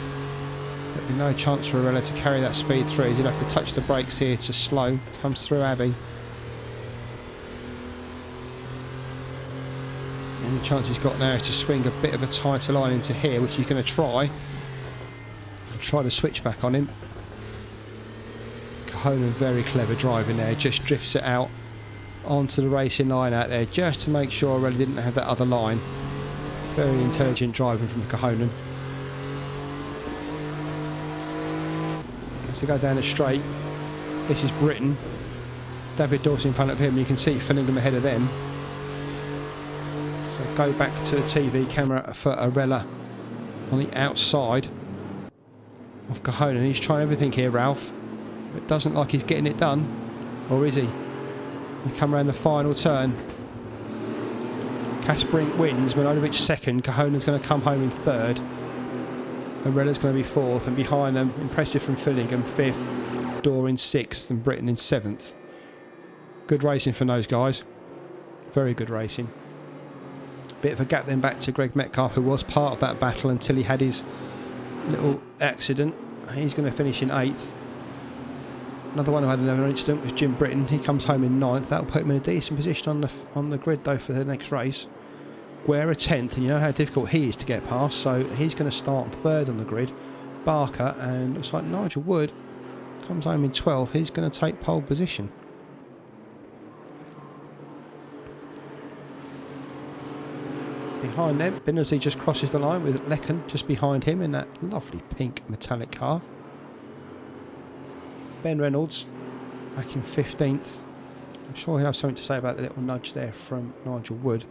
There'll be no chance for RRLeagues to carry that speed through. He'll have to touch the brakes here to slow. Comes through Abbey. The only chance he's got now is to swing a bit of a tighter line into here, which he's going to try. Try to switch back on him. Cahonen very clever driving there, just drifts it out onto the racing line out there just to make sure RRLeagues didn't have that other line. Very intelligent driving from Cahonen. As they go down the straight, this is Britton. David Dawson in front of him, you can see Fillingham ahead of them. So go back to the TV camera for RRLeagues on the outside of Cahonen. He's trying everything here, Ralph. It doesn't like he's getting it done. Or is he? He's come around the final turn. Kasprink wins, Milanovic second. Cahonen's going to come home in third. RRLeagues going to be fourth. And behind them, impressive from Fillingham, fifth. Dorr in sixth and Britton in seventh. Good racing from those guys. Very good racing. Bit of a gap then back to Greg Metcalf, who was part of that battle until he had his little accident. He's going to finish in eighth. Another one who had another incident was Jim Britton. He comes home in ninth. That'll put him in a decent position on the grid though for the next race. Guerra 10th, and you know how difficult he is to get past, so he's going to start third on the grid. Barker, and looks like Nigel Wood comes home in 12th. He's going to take pole position. Behind them, Binnersley just crosses the line with Lecken just behind him in that lovely pink metallic car. Ben Reynolds back in 15th. I'm sure he'll have something to say about the little nudge there from Nigel Wood.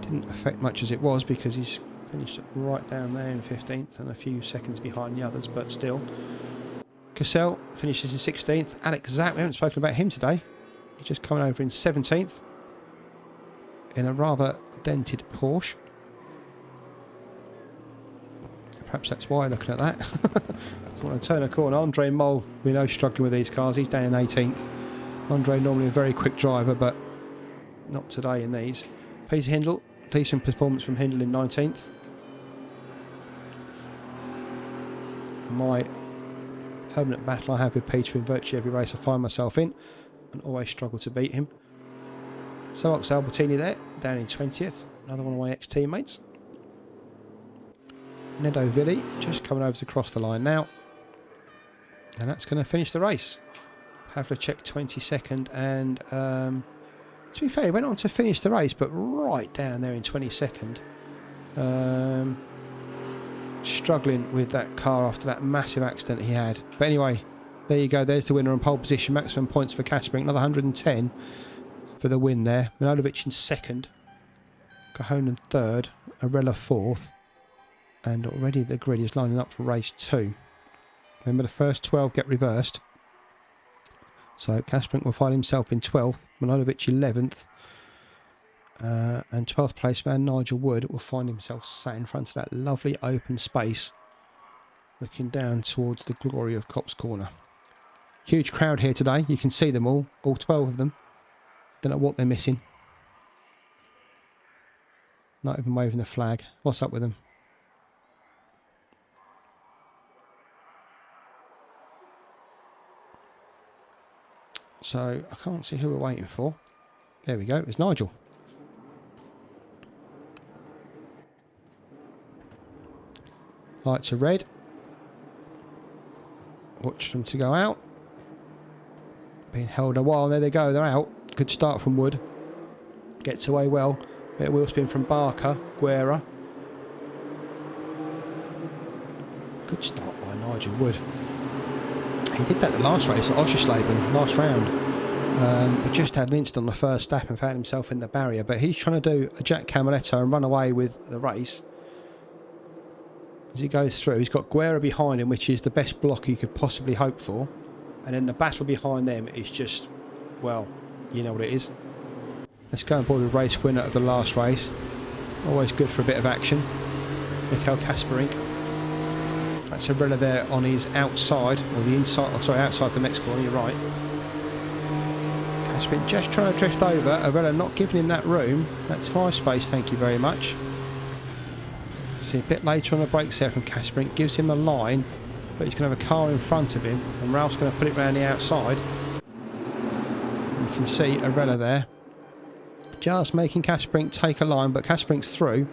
Didn't affect much as it was because he's finished right down there in 15th and a few seconds behind the others, but still. Cassell finishes in 16th. Alex Zapp, we haven't spoken about him today. He's just coming over in 17th in a rather dented Porsche. Perhaps that's why looking at that. Just want to turn a corner. Andre Mole, we know, struggling with these cars. He's down in 18th. Andre normally a very quick driver, but not today in these. Peter Hindle, decent performance from Hindle in 19th. My permanent battle I have with Peter in virtually every race I find myself in, and always struggle to beat him. So Ox Albertini there, down in 20th. Another one of my ex-teammates. Nedo Villi just coming over to cross the line now. And that's going to finish the race. Pavlicek 22nd, and to be fair, he went on to finish the race, but right down there in 22nd. Struggling with that car after that massive accident he had. But anyway, there you go. There's the winner on pole position. Maximum points for Kasprink. Another 110 for the win there. Milanovic in second. Cahonen third. RRLeagues fourth. And already the grid is lining up for race 2. Remember, the first 12 get reversed. So Kasprink will find himself in 12th. Milanovic 11th. And 12th place man Nigel Wood will find himself sat in front of that lovely open space, looking down towards the glory of Copse Corner. Huge crowd here today. You can see them all 12 of them. Don't know what they're missing. Not even waving the flag. What's up with them? So I can't see who we're waiting for. There we go. It's Nigel. Lights are red. Watch them to go out. Being held a while. There they go. They're out. Good start from Wood. Gets away well. Bit of wheel spin from Barker. Guerra. Good start by Nigel Wood. He did that the last race at Oschersleben, last round. But just had an instant on the first lap and found himself in the barrier. But he's trying to do a Jack Camaletto and run away with the race. As he goes through, he's got Guerra behind him, which is the best block you could possibly hope for. And then the battle behind them is just, well, you know what it is. Let's go and board the race winner of the last race. Always good for a bit of action. Mikhail Kasparink. That's Arella there on his outside, or the inside, oh, sorry, outside for the next corner, you're right. Kasparink just trying to drift over. Arella not giving him that room. That's high space, thank you very much. See a bit later on the brakes there from Kasparink. Gives him a line, but he's going to have a car in front of him, and Ralph's going to put it round the outside. You can see Arella there. Just making Kasparink take a line, but Kasparink's through.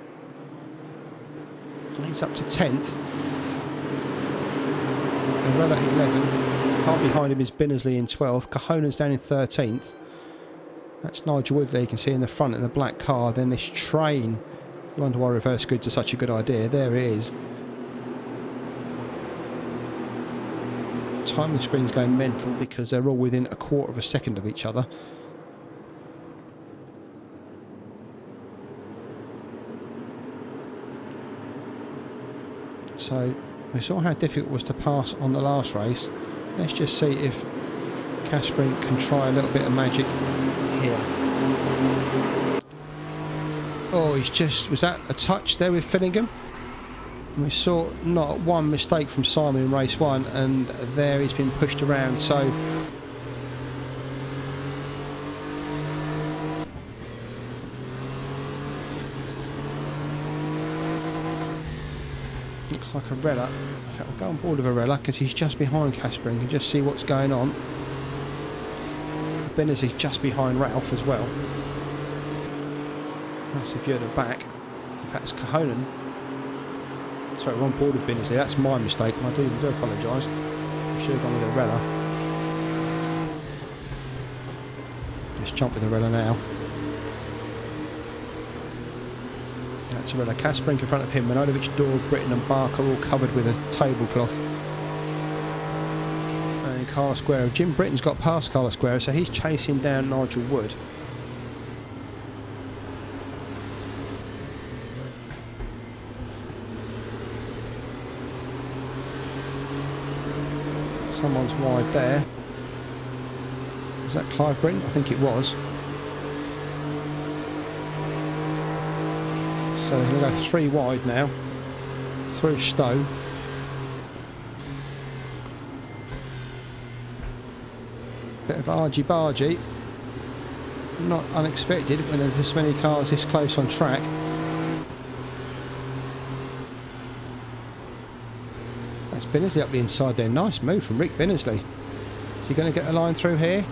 And he's up to 10th. Arella 11th. Car behind him is Binnersley in 12th. Cajona's down in 13th. That's Nigel Wood there, you can see in the front in the black car. Then this train. You wonder why reverse grids are such a good idea. There it is. Timing screen's going mental because they're all within a quarter of a second of each other. So we saw how difficult it was to pass on the last race. Let's just see if Kasparink can try a little bit of magic here. Oh, he's just... Was that a touch there with Finningham? And we saw not one mistake from Simon in race 1, and there he's been pushed around. So looks like Arella. In fact, we'll go on board with Arella because he's just behind Kasparink and just see what's going on. Benners is just behind Ralph as well. That's a view at the back. In fact, it's Cajonan. Sorry, we're on board with Benners there. That's my mistake. I do apologise. I should have gone with Arella. Let's jump with Arella now. That's Arella. Kasparink in front of him. Manojlovic, Dorg, Britton and Barker all covered with a tablecloth. And Carlos Guerra. Jim Britton's got past Carlos Guerra, so he's chasing down Nigel Wood. Someone's wide there. Was that Clive Britton? I think it was. So they're going to go 3 wide now. Through Stowe. Bit of argy-bargy. Not unexpected when there's this many cars this close on track. That's Binnersley up the inside there. Nice move from Rick Binnersley. Is he going to get a line through here?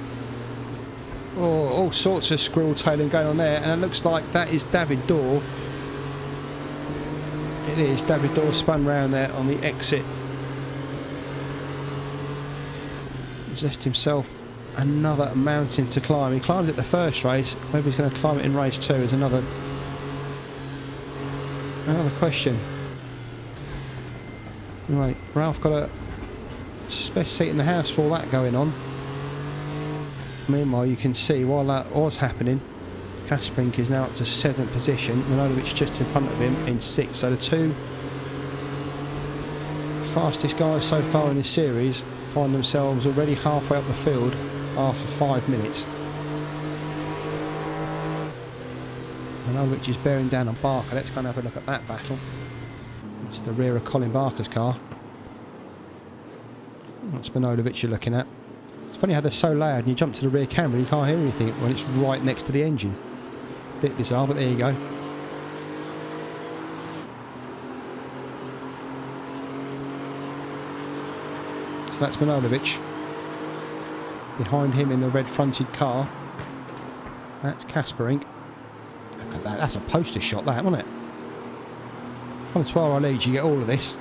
Oh, all sorts of squirrel tailing going on there. And it looks like that is David Dorr. It is. David Dorr spun round there on the exit. He's left himself another mountain to climb. He climbed it the first race. Whether he's going to climb it in race 2 is another question. Right, Ralph got a best seat in the house for all that going on. Meanwhile, you can see while that was happening, Kasparink is now up to 7th position. Manojlovic just in front of him in 6th. So the 2 fastest guys so far in this series find themselves already halfway up the field after 5 minutes. Manojlovic is bearing down on Barker. Let's go and have a look at that battle. It's the rear of Colin Barker's car. That's Manojlovic you're looking at. It's funny how they're so loud and you jump to the rear camera and you can't hear anything when it's right next to the engine. Bit bizarre, but there you go. So that's Manojlovic. Behind him in the red fronted car, that's Kaspering. Look at that, that's a poster shot, that, wasn't it? On to RRLeagues, you get all of this.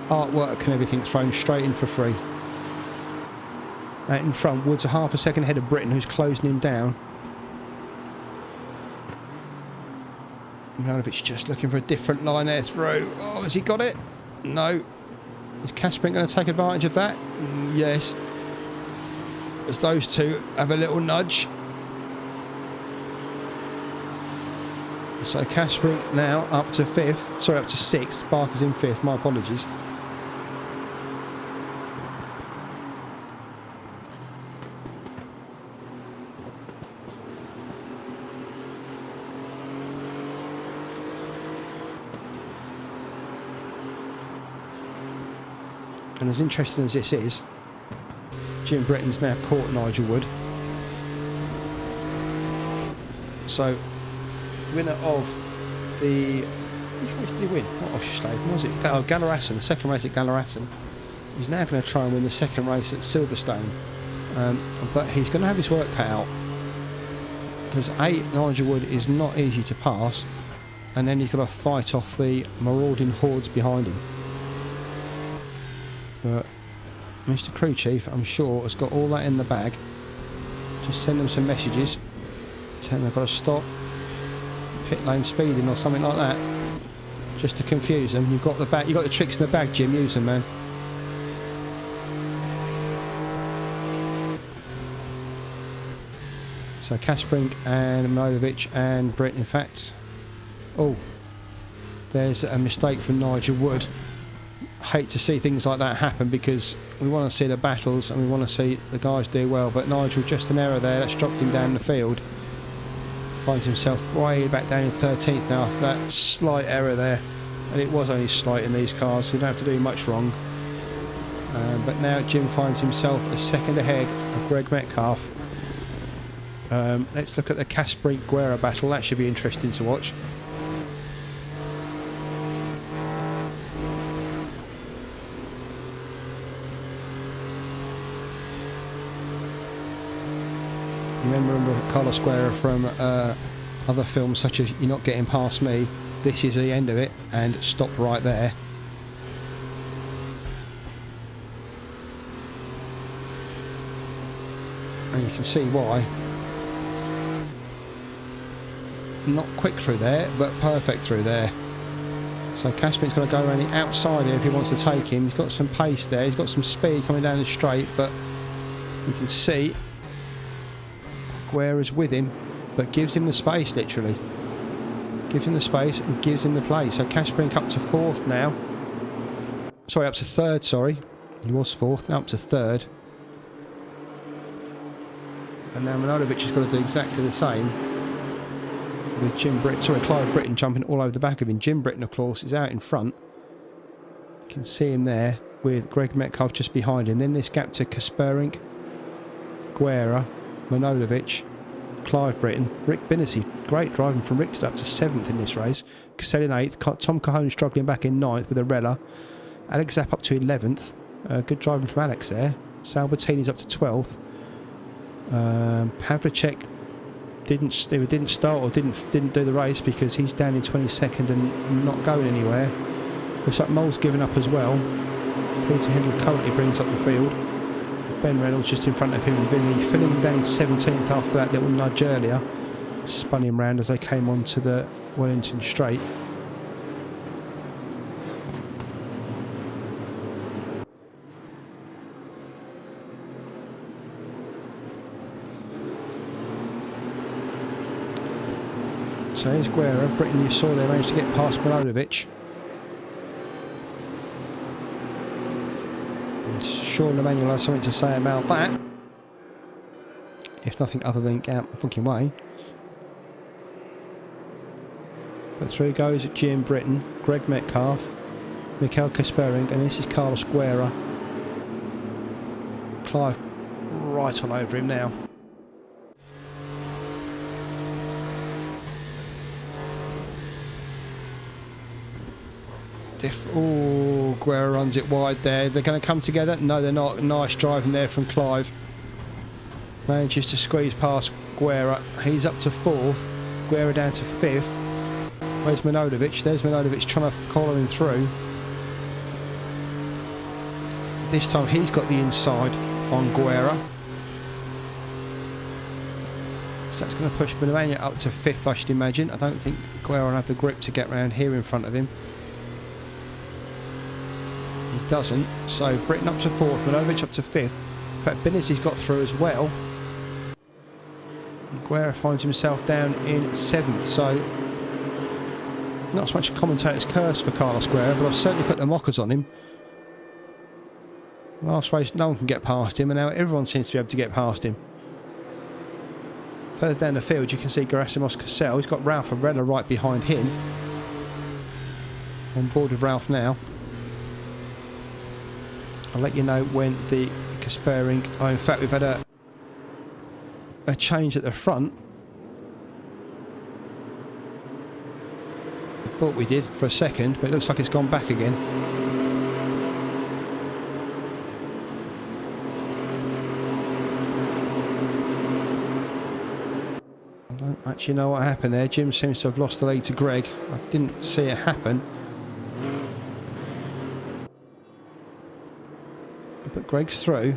Artwork and everything thrown straight in for free. Out in front, Woods a half a second ahead of Britain, who's closing him down. Manojlovic just looking for a different line there through. Oh, has he got it? No. Is Kaspering going to take advantage of that? Yes. As those two have a little nudge. So Kaspering now up to 5th. Sorry, up to 6th. Barker's in 5th. My apologies. And as interesting as this is, Jim Britton's now caught Nigel Wood. So, winner of the... Which race did he win? Not Oschersleben, was it? Oh, Gallarasson, the second race at Gallarasson. He's now going to try and win the second race at Silverstone. But he's going to have his work cut out. Because Nigel Wood is not easy to pass. And then he's got to fight off the marauding hordes behind him. But Mr. Crew Chief, I'm sure, has got all that in the bag. Just send them some messages. Tell them they've got to stop. Pit lane speeding or something like that. Just to confuse them. You've got the bag. You've got the tricks in the bag, Jim. Use them, man. So Kaspering and Manojlovic and Britain, in fact. Oh, there's a mistake from Nigel Wood. Hate to see things like that happen because we want to see the battles and we want to see the guys do well, but Nigel, just an error there, that's dropped him down the field. Finds himself way back down in 13th now after that slight error there, and it was only slight in these cars, we don't have to do much wrong. But now Jim finds himself a second ahead of Greg Metcalf. Let's look at the Kaspering-Guerra battle, that should be interesting to watch. Remember Carlos Guerra from other films such as You're Not Getting Past Me. This is the end of it, and stop right there. And you can see why. Not quick through there, but perfect through there. So Kaspering's going to go around the outside here if he wants to take him. He's got some pace there, he's got some speed coming down the straight, but you can see Guerra's with him, but gives him the space, literally. Gives him the space and gives him the play. So Kaspering up to 4th now. Sorry, up to 3rd, sorry. He was 4th, now up to 3rd. And now Manojlovic has got to do exactly the same with Clive Britton jumping all over the back of him. Jim Britton, of course, is out in front. You can see him there with Greg Metcalf just behind him. Then this gap to Kaspering, Guerra, Manojlovic, Clive Britton, Rick Binnessy. Great driving from Rick up to 7th in this race. Cassell in 8th. Tom Cahoon struggling back in 9th with a Rella. Alex Zapp up to 11th. Good driving from Alex there. Salbertini's up to 12th. Pavlicek didn't start or didn't do the race because he's down in 22nd and not going anywhere. Looks like Mole's given up as well. Peter Hendel currently brings up the field. Ben Reynolds just in front of him and Vinny filling him down in 17th after that little nudge earlier. Spun him round as they came onto the Wellington straight. So here's Guerra. Britain, you saw they managed to get past Manojlovic. Sean Emanuel has something to say about that. If nothing other than get out the fucking way. But through goes Jim Britton, Greg Metcalf, Mikhail Kaspering, and this is Carlos Guerra. Clive right all over him now. Oh, Guerra runs it wide there. They're going to come together. No, they're not. Nice driving there from Clive. Manages to squeeze past Guerra. He's up to 4th. Guerra down to 5th. Where's Manojlovic? There's Manojlovic trying to follow him through. This time he's got the inside on Guerra. So that's going to push Manojlovic up to 5th, I should imagine. I don't think Guerra will have the grip to get round here in front of him. He doesn't. So Britain up to 4th, Manojlovic up to 5th. In fact, Bennett's got through as well. Guerra finds himself down in 7th, so not so much a commentator's curse for Carlos Guerra, but I've certainly put the mockers on him. Last race, no one can get past him, and now everyone seems to be able to get past him. Further down the field, you can see Gerasimos Cassel. He's got Ralph Arella right behind him. On board with Ralph now. I'll let you know when the Kaspering... Oh, in fact, we've had a change at the front. I thought we did for a second, but it looks like it's gone back again. I don't actually know what happened there. Jim seems to have lost the lead to Greg. I didn't see it happen. But Greg's through.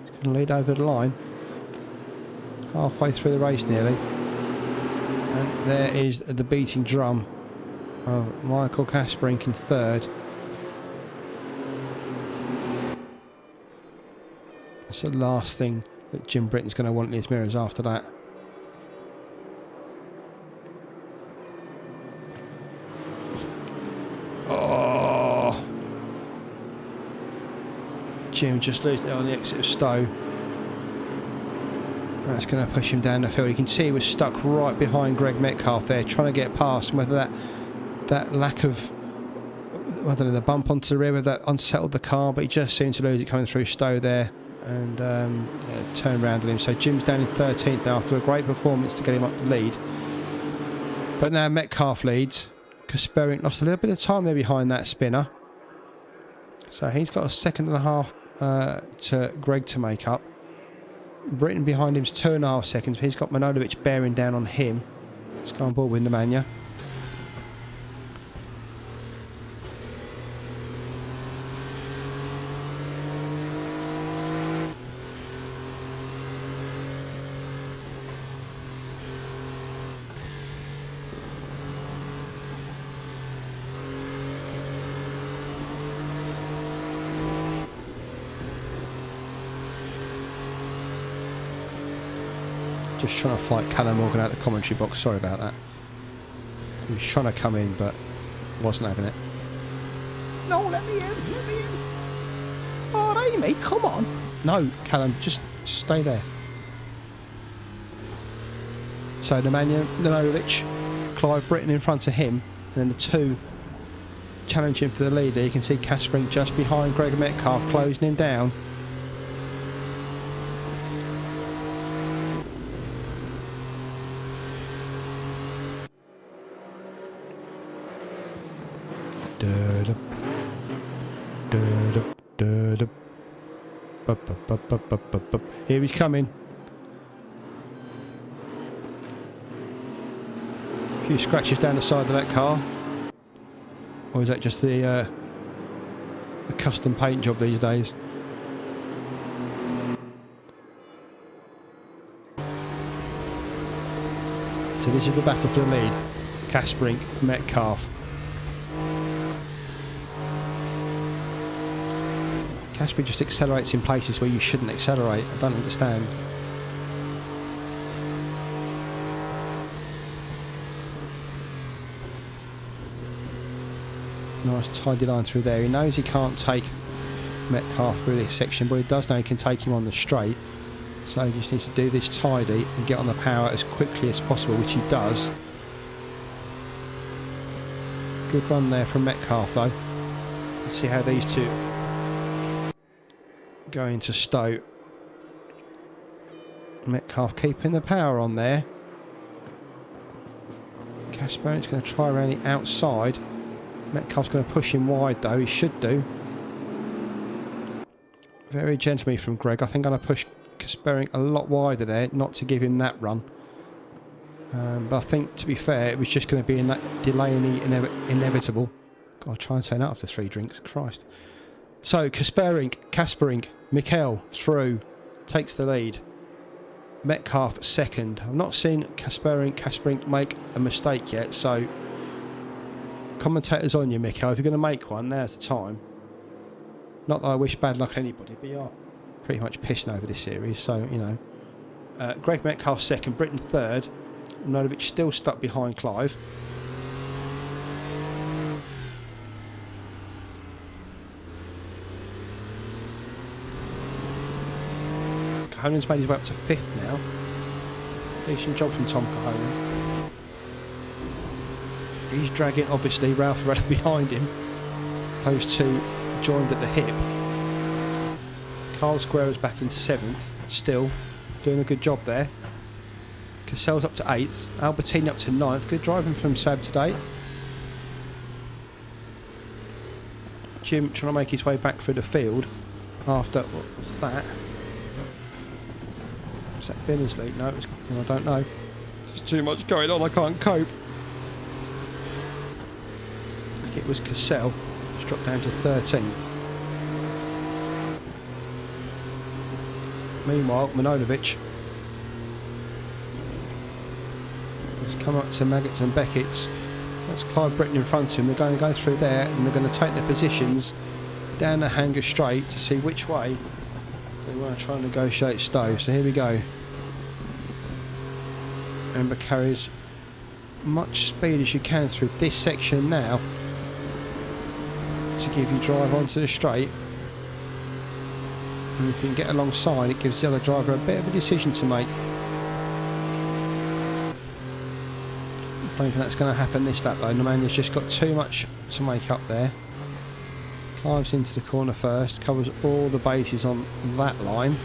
He's going to lead over the line. Halfway through the race nearly. And there is the beating drum of Michael Kasperink in 3rd. That's the last thing that Jim Britton's going to want in his mirrors after that. Oh! Jim just losing it on the exit of Stowe. That's going to push him down the field. You can see he was stuck right behind Greg Metcalf there, trying to get past him. Whether that lack of, I don't know, the bump onto the rear, whether that unsettled the car, but he just seemed to lose it coming through Stowe there and turned around on him. So Jim's down in 13th now after a great performance to get him up the lead. But now Metcalf leads. Kasperink lost a little bit of time there behind that spinner. So he's got a 2.5 to Greg to make up. Britton behind him's 2.5 seconds, but he's got Manojlovic bearing down on him. Let's go on board with Nemanja. Just trying to fight Callum Morgan out of the commentary box. Sorry about that. He was trying to come in, but wasn't having it. No, let me in. Let me in. Oh, Amy, come on. No, Callum, just stay there. So Nemanja Manojlovic, Clive Britton in front of him, and then the two challenging for the lead there. You can see Kasperink just behind Greg Metcalf, closing him down. Here he's coming. A few scratches down the side of that car. Or is that just the custom paint job these days? So this is the battle for the lead. Kasperink, Metcalf. Kasperink just accelerates in places where you shouldn't accelerate. I don't understand. Nice tidy line through there. He knows he can't take Metcalf through this section, but he does know he can take him on the straight. So he just needs to do this tidy and get on the power as quickly as possible, which he does. Good run there from Metcalf though. Let's see how these two go into Stowe. Metcalf keeping the power on there. Kasperink's going to try around the outside. Metcalf's going to push him wide though, he should do. Very gently from Greg. I think I'm going to push Kasparian a lot wider there, not to give him that run. But I think, to be fair, it was just going to be in that delaying inevitable. God, I'll try and say that after 3 drinks. Christ. So, Kasparian, Mikel through, takes the lead. Metcalf second. I've not seen Kasparian make a mistake yet, so commentators on you, Mikel. If you're going to make one, now's the time. Not that I wish bad luck on anybody, but you're pretty much pissing over this series, so, you know. Greg Metcalf second, Britain third. Nodovic still stuck behind Clive. Cahoonan's made his way up to 5th now. Decent job from Tom Cahonan. He's dragging, obviously, Ralph Varela behind him. Those two joined at the hip. Carl Square back in 7th, still doing a good job there. Cassell's up to 8th, Albertini up to 9th. Good driving from Sab today. Jim trying to make his way back through the field after, what was that? Was that Binnersley? No, I don't know. There's too much going on, I can't cope. I think it was Cassell, just dropped down to 13th. Meanwhile, Manojlovic has come up to Maggots and Beckett's. That's Clive Britton in front of him. They're going to go through there and they're going to take their positions down the hanger straight to see which way they want to try and negotiate Stowe. So here we go. Remember, carries much speed as you can through this section now to give you drive onto the straight. And if you can get alongside, it gives the other driver a bit of a decision to make. I don't think that's going to happen this lap though. Nemanja just got too much to make up there. Climbs into the corner first, covers all the bases on that line.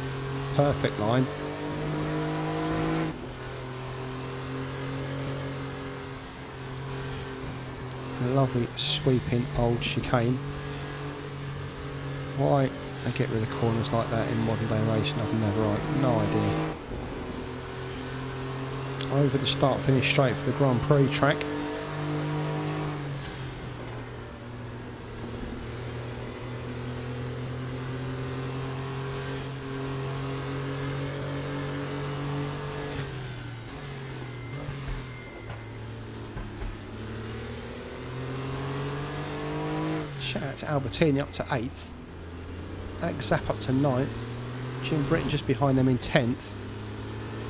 Perfect line. A lovely sweeping old chicane. Why they get rid of corners like that in modern day racing, I've no idea. Over the start finish straight for the Grand Prix track. Shout out to Albertini up to 8th. Alex Zapp up to 9th. Jim Britton just behind them in 10th.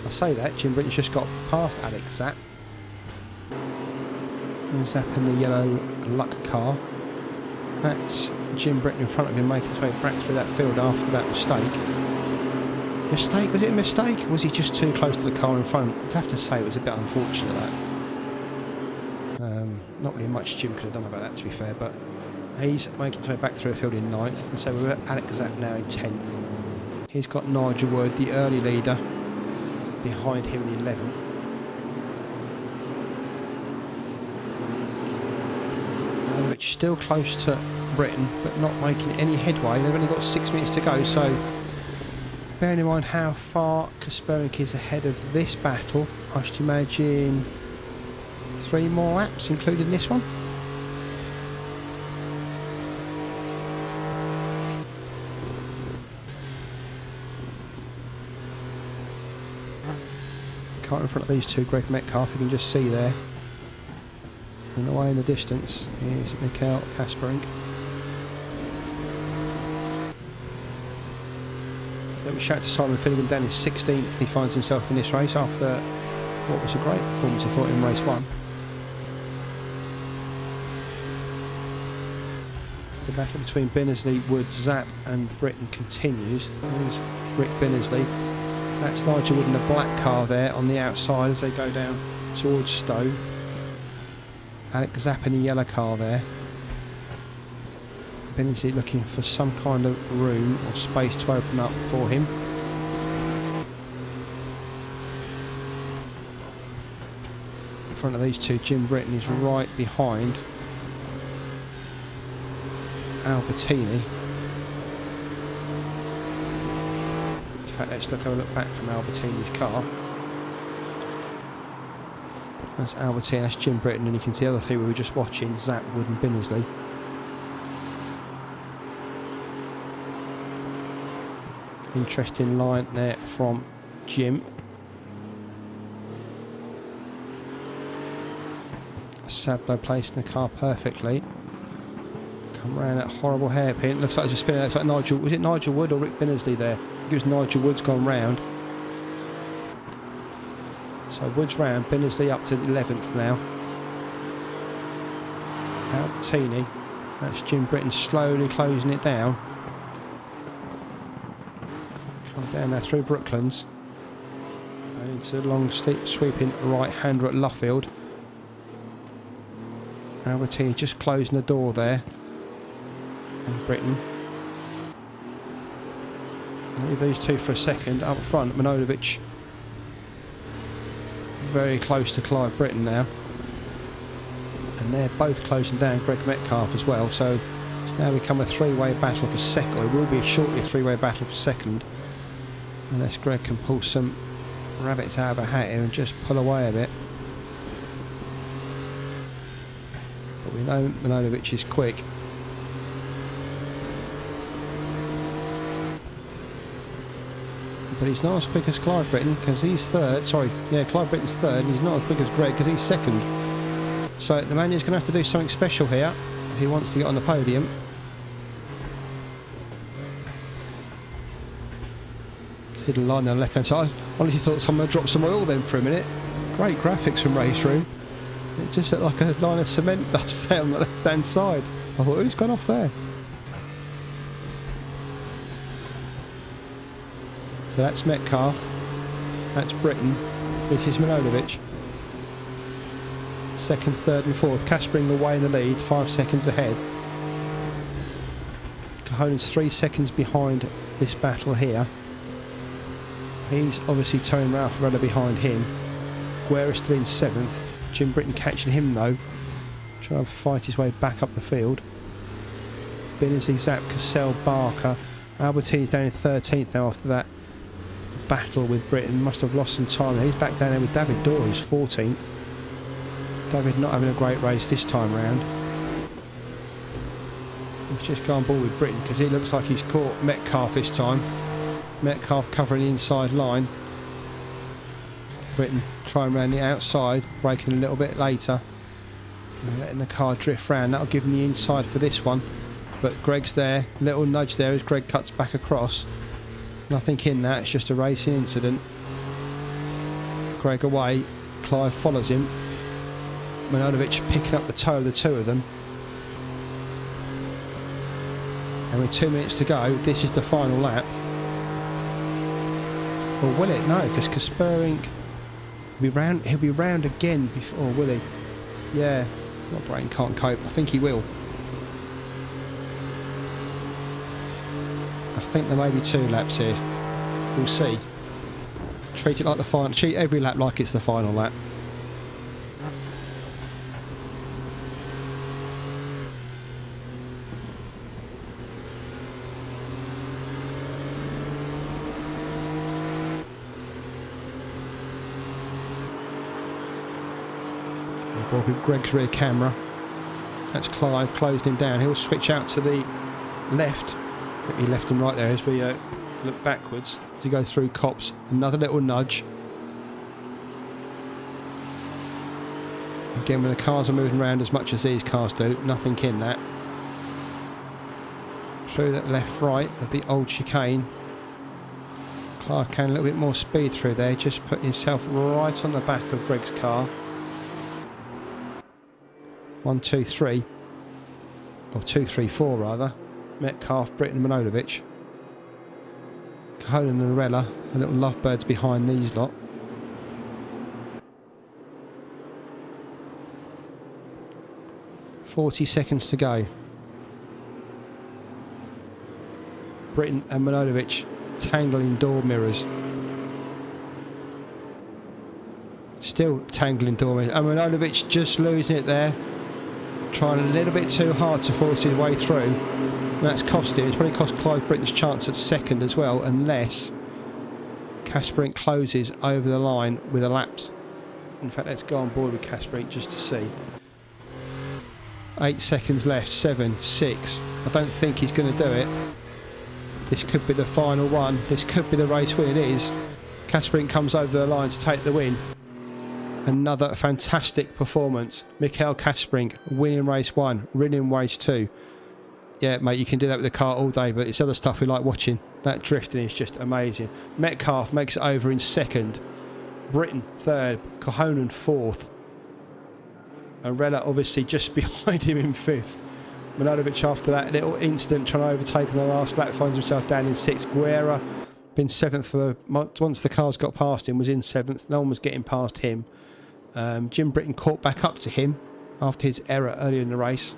I say that, Jim Britton's just got past Alex Zapp. And Zapp in the yellow luck car. That's Jim Britton in front of him making his way back through that field after that mistake. Mistake? Was it a mistake? Or was he just too close to the car in front? I'd have to say it was a bit unfortunate that. Not really much Jim could have done about that, to be fair, but he's making his way back through the field in 9th. And so we're at Alex Zapp now in 10th. He's got Nigel Wood, the early leader, behind him in 11th. Which still close to Britain, but not making any headway. They've only got 6 minutes to go, so bearing in mind how far Kasparian is ahead of this battle, I should imagine 3 more laps, including this one. In front of these two, Greg Metcalf, you can just see there. And away in the distance is Mikel Kasparian. Then we shout to Simon Finnegan down in 16th. He finds himself in this race after what was a great performance, I thought, in race 1. The battle between Binnersley, Wood, Zapp and Britton continues. There's Rick Binnersley. That's Nigel Wood in a black car there on the outside as they go down towards Stowe. Alex Zapp in a yellow car there. Binnersley looking for some kind of room or space to open up for him. In front of these two, Jim Britton is right behind Albertini. In fact, let's have a look back from Albertini's car. That's Albertini, that's Jim Britton, and you can see the other three we were just watching, Zap, Wood and Binnersley. Interesting line there from Jim. Sablo placing the car perfectly. Come around that horrible hairpin. Looks like it's a spinner. Looks like Nigel. Was it Nigel Wood or Rick Binnersley there? I think it was Nigel Wood's gone round. So Wood's round. Binnersley up to 11th now. Albertini. That's Jim Britton slowly closing it down. Come down now through Brooklands. And into the long steep sweeping right-hander at Luffield. Albertini just closing the door there. And Britton. Leave these two for a second. Up front, Manojlovic very close to Clive Britton now. And they're both closing down Greg Metcalf as well. So it's now become a three-way battle for second. It will be shortly a three-way battle for second. Unless Greg can pull some rabbits out of a hat here and just pull away a bit. But we know Manojlovic is quick. But he's not as quick as Clive Britton because he's third. Sorry, yeah, Clive Britton's third, and he's not as quick as Greg because he's second. So the man is going to have to do something special here if he wants to get on the podium. See the line on the left hand side. I honestly thought someone had dropped some oil then for a minute. Great graphics from Race Room. It just looked like a line of cement dust there on the left hand side. I thought, who's gone off there? So that's Metcalf, that's Britton, this is Manojlovic. Second, third and fourth. Caspering away in the lead, 5 seconds ahead. Cajonen's 3 seconds behind this battle here. He's obviously towing Ralph Varela behind him. Guerra still in 7th. Jim Britton catching him though. Trying to fight his way back up the field. Binnersley, Zap, Cassell, Barker. Albertini's down in 13th now after that battle with Britton. Must have lost some time. He's back down there with David Dorr, who's 14th. David not having a great race this time round. He's just gone ball with Britton because it looks like he's caught Metcalf this time. Metcalf covering the inside line. Britton trying around the outside, braking a little bit later. And letting the car drift round. That'll give him the inside for this one. But Greg's there. Little nudge there as Greg cuts back across. Nothing in that, it's just a racing incident. Greg away, Clive follows him. Manojlovic picking up the toe of the two of them. And with 2 minutes to go, this is the final lap. Or will it? No, because Kaspering he'll be round again before, will he? Yeah, my brain can't cope. I think he will. I think there may be 2 laps here. We'll see. Treat it like the final. Treat every lap like it's the final lap. With Greg's rear camera. That's Clive, closed him down. He'll switch out to the left. Quickly left and right there as we look backwards as he goes through Copse. Another little nudge. Again, when the cars are moving around as much as these cars do, nothing in that. Through that left right of the old chicane. Clark can a little bit more speed through there, just put himself right on the back of Greg's car. 1, 2, 3, or 2, 3, 4 rather. Metcalf, Britton, Manojlovic. Cajonen and Arella, the little lovebirds behind these lot. .40 seconds to go. Britton and Manojlovic tangling door mirrors. Still tangling door mirrors. And Manojlovic just losing it there. trying a little bit too hard to force his way through. And that's cost him. It's probably cost Clive Britton's chance at second as well, unless Kasparink closes over the line with a lapse. In fact, let's go on board with Kasparink just to see. 8 seconds left, 7, 6. I don't think he's going to do it. This could be the final one. This could be the race win. It is. Kasparink comes over the line to take the win. Another fantastic performance. Mikael Kasparink winning race 1, winning race 2. Yeah, mate, you can do that with the car all day, but it's other stuff we like watching. That drifting is just amazing. Metcalf makes it over in second. Britton third. Kohonen fourth. Arella obviously just behind him in fifth. Milanovic after that little instant trying to overtake on the last lap finds himself down in sixth. Guerra been seventh for once the cars got past him, was in seventh. No one was getting past him. Jim Britton caught back up to him after his error earlier in the race.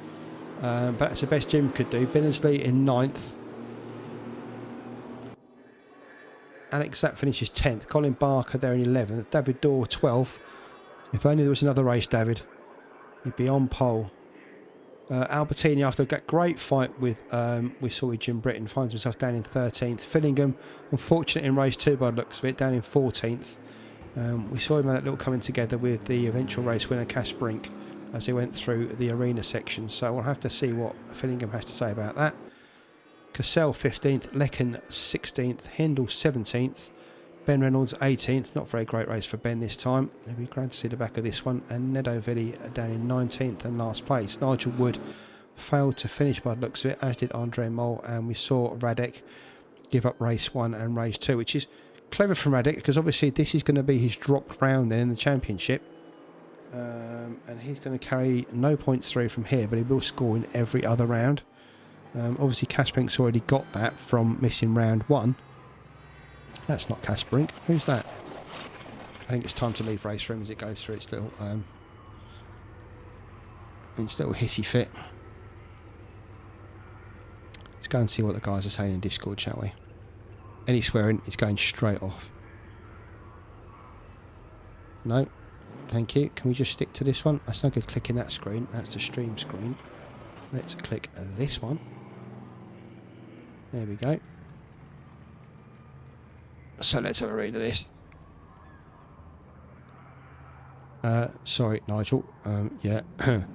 But that's the best Jim could do. Binnersley in ninth. Alex Zapp finishes 10th. Colin Barker there in 11th. David Dorr 12th. If only there was another race, David, he'd be on pole. Albertini, after a great fight with we saw with Jim Britton, finds himself down in 13th. Fillingham, unfortunate in race 2 by the looks of it, down in 14th. We saw him at that little coming together with the eventual race winner Kasparink as he went through the arena section. So we'll have to see what Fillingham has to say about that. Cassell 15th, Lecken 16th, Hendel 17th, Ben Reynolds 18th. Not very great race for Ben this time. It'll be glad to see the back of this one. And Nedo Villi down in 19th and last place. Nigel Wood failed to finish by the looks of it, as did Andre Mol. And we saw Radek give up race 1 and race 2, which is clever from Radek because obviously this is going to be his drop round then in the championship. And he's going to carry no points through from here, but he will score in every other round. Obviously Kasparink's already got that from missing round 1. That's not Kasparink. Who's that? I think it's time to leave race room as it goes through its little hissy fit. Let's go and see what the guys are saying in Discord, shall we? Any swearing is going straight off. No, thank you. Can we just stick to this one? That's no good clicking that screen. That's the stream screen. Let's click this one. There we go. So let's have a read of this. Sorry, Nigel. Yeah. Can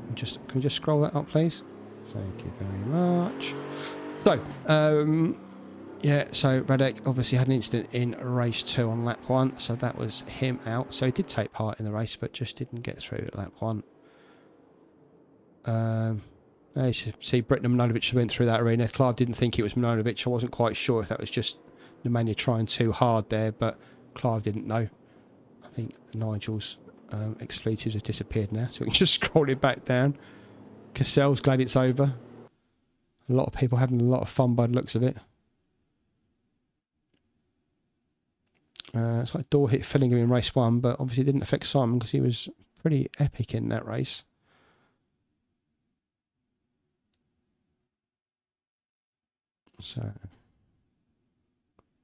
we just scroll that up, please? Thank you very much. So, yeah, so Radek obviously had an incident in race 2 on lap 1, so that was him out. So he did take part in the race, but just didn't get through at lap 1. You should see Britton and Milanovic went through that arena. Clive didn't think it was Milanovic. I wasn't quite sure if that was just Nemanja trying too hard there, but Clive didn't know. I think Nigel's expletives have disappeared now, so we can just scroll it back down. Cassell's glad it's over. A lot of people having a lot of fun by the looks of it. It's like Dorr hit Fillingham in race 1, but obviously it didn't affect Simon because he was pretty epic in that race. So,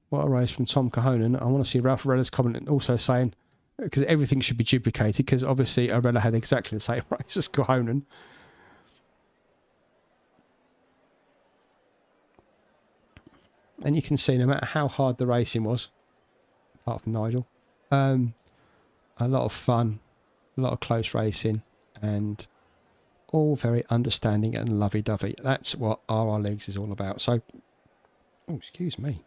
what a race from Tom Kohonen. I want to see Ralph Arella's comment also saying, because everything should be duplicated, because obviously Arella had exactly the same race as Kohonen. And you can see no matter how hard the racing was, apart from Nigel, a lot of fun, a lot of close racing, and all very understanding and lovey-dovey. That's what RRLeagues is all about. So, oh, excuse me.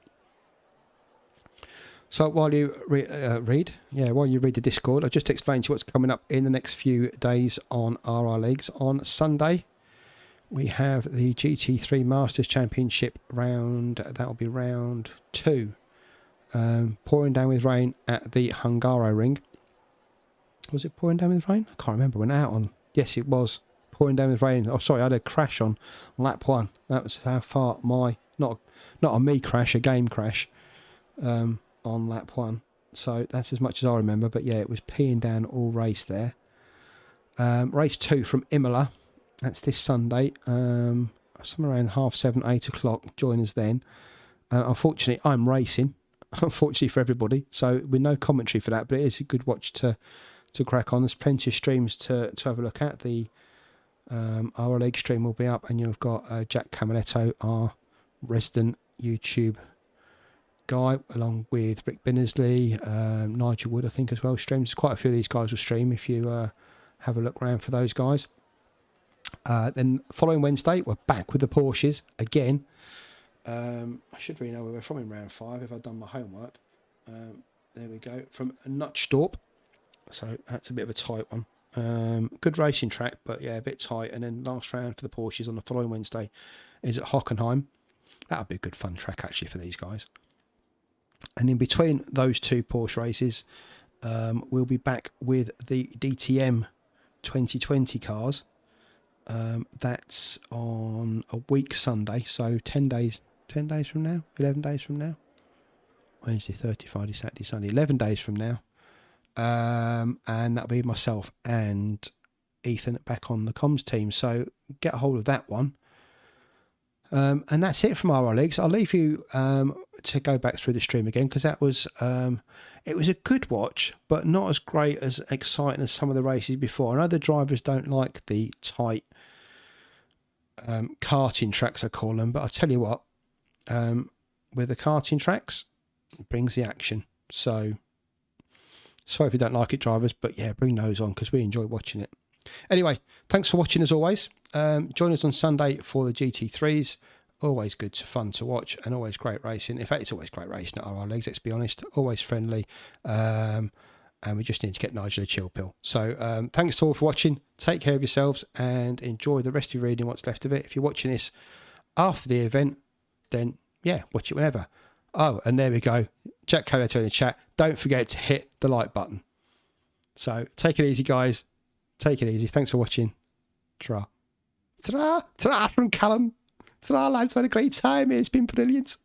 So while you read the Discord, I'll just explain to you what's coming up in the next few days on RRLeagues. On Sunday, we have the GT3 Masters Championship round. That'll be round 2. Pouring down with rain at the Hungaro Ring. Was it pouring down with rain? I can't remember. Went out on. Yes, it was pouring down with rain. Oh, sorry, I had a crash on lap 1. That was how far my not a me crash, a game crash. On lap 1, so that's as much as I remember. But yeah, it was peeing down all race there. Race 2 from Imola, that's this Sunday, somewhere around 7:30, 8 o'clock. Join us then. Unfortunately, I'm racing, unfortunately for everybody, so with no commentary for that, but it is a good watch to crack on. There's plenty of streams to have a look at. The Our league stream will be up, and you've got Jack Camaletto, our resident YouTube guy, along with Rick Binnersley, Nigel Wood, I think, as well, streams. Quite a few of these guys will stream if you have a look around for those guys. Then following Wednesday, we're back with the Porsches again. I should really know where we're from in round 5 if I've done my homework. There we go, from Nutschdorp. So that's a bit of a tight one. Good racing track, but yeah, a bit tight. And then last round for the Porsches on the following Wednesday is at Hockenheim. That'll be a good fun track actually for these guys. And in between those two Porsche races, we'll be back with the DTM 2020 cars. That's on a week Sunday, so 10 days from now, 11 days from now. Wednesday, Thursday, Friday, Saturday, Sunday, 11 days from now. And that'll be myself and Ethan back on the comms team. So get a hold of that one. And that's it from RRLeagues. I'll leave you to go back through the stream again, because that was it was a good watch, but not as great as exciting as some of the races before. I know the drivers don't like the tight karting tracks, I call them, but I tell you what, with the karting tracks, it brings the action. So sorry if you don't like it, drivers, but yeah, bring those on because we enjoy watching it. Anyway, thanks for watching as always. Join us on Sunday for the GT3s. Always good, fun to watch, and always great racing. In fact, it's always great racing at RRLeagues, let's be honest. Always friendly. And we just need to get Nigel a chill pill. So thanks all for watching. Take care of yourselves and enjoy the rest of your reading, what's left of it. If you're watching this after the event, then yeah, watch it whenever. Oh, and there we go. Jack Carrera in the chat. Don't forget to hit the like button. So take it easy, guys. Take it easy. Thanks for watching. Ta-ra. Ta-ra. Ta-ra from Callum. Ta-ra, lads. Had a great time. It's been brilliant.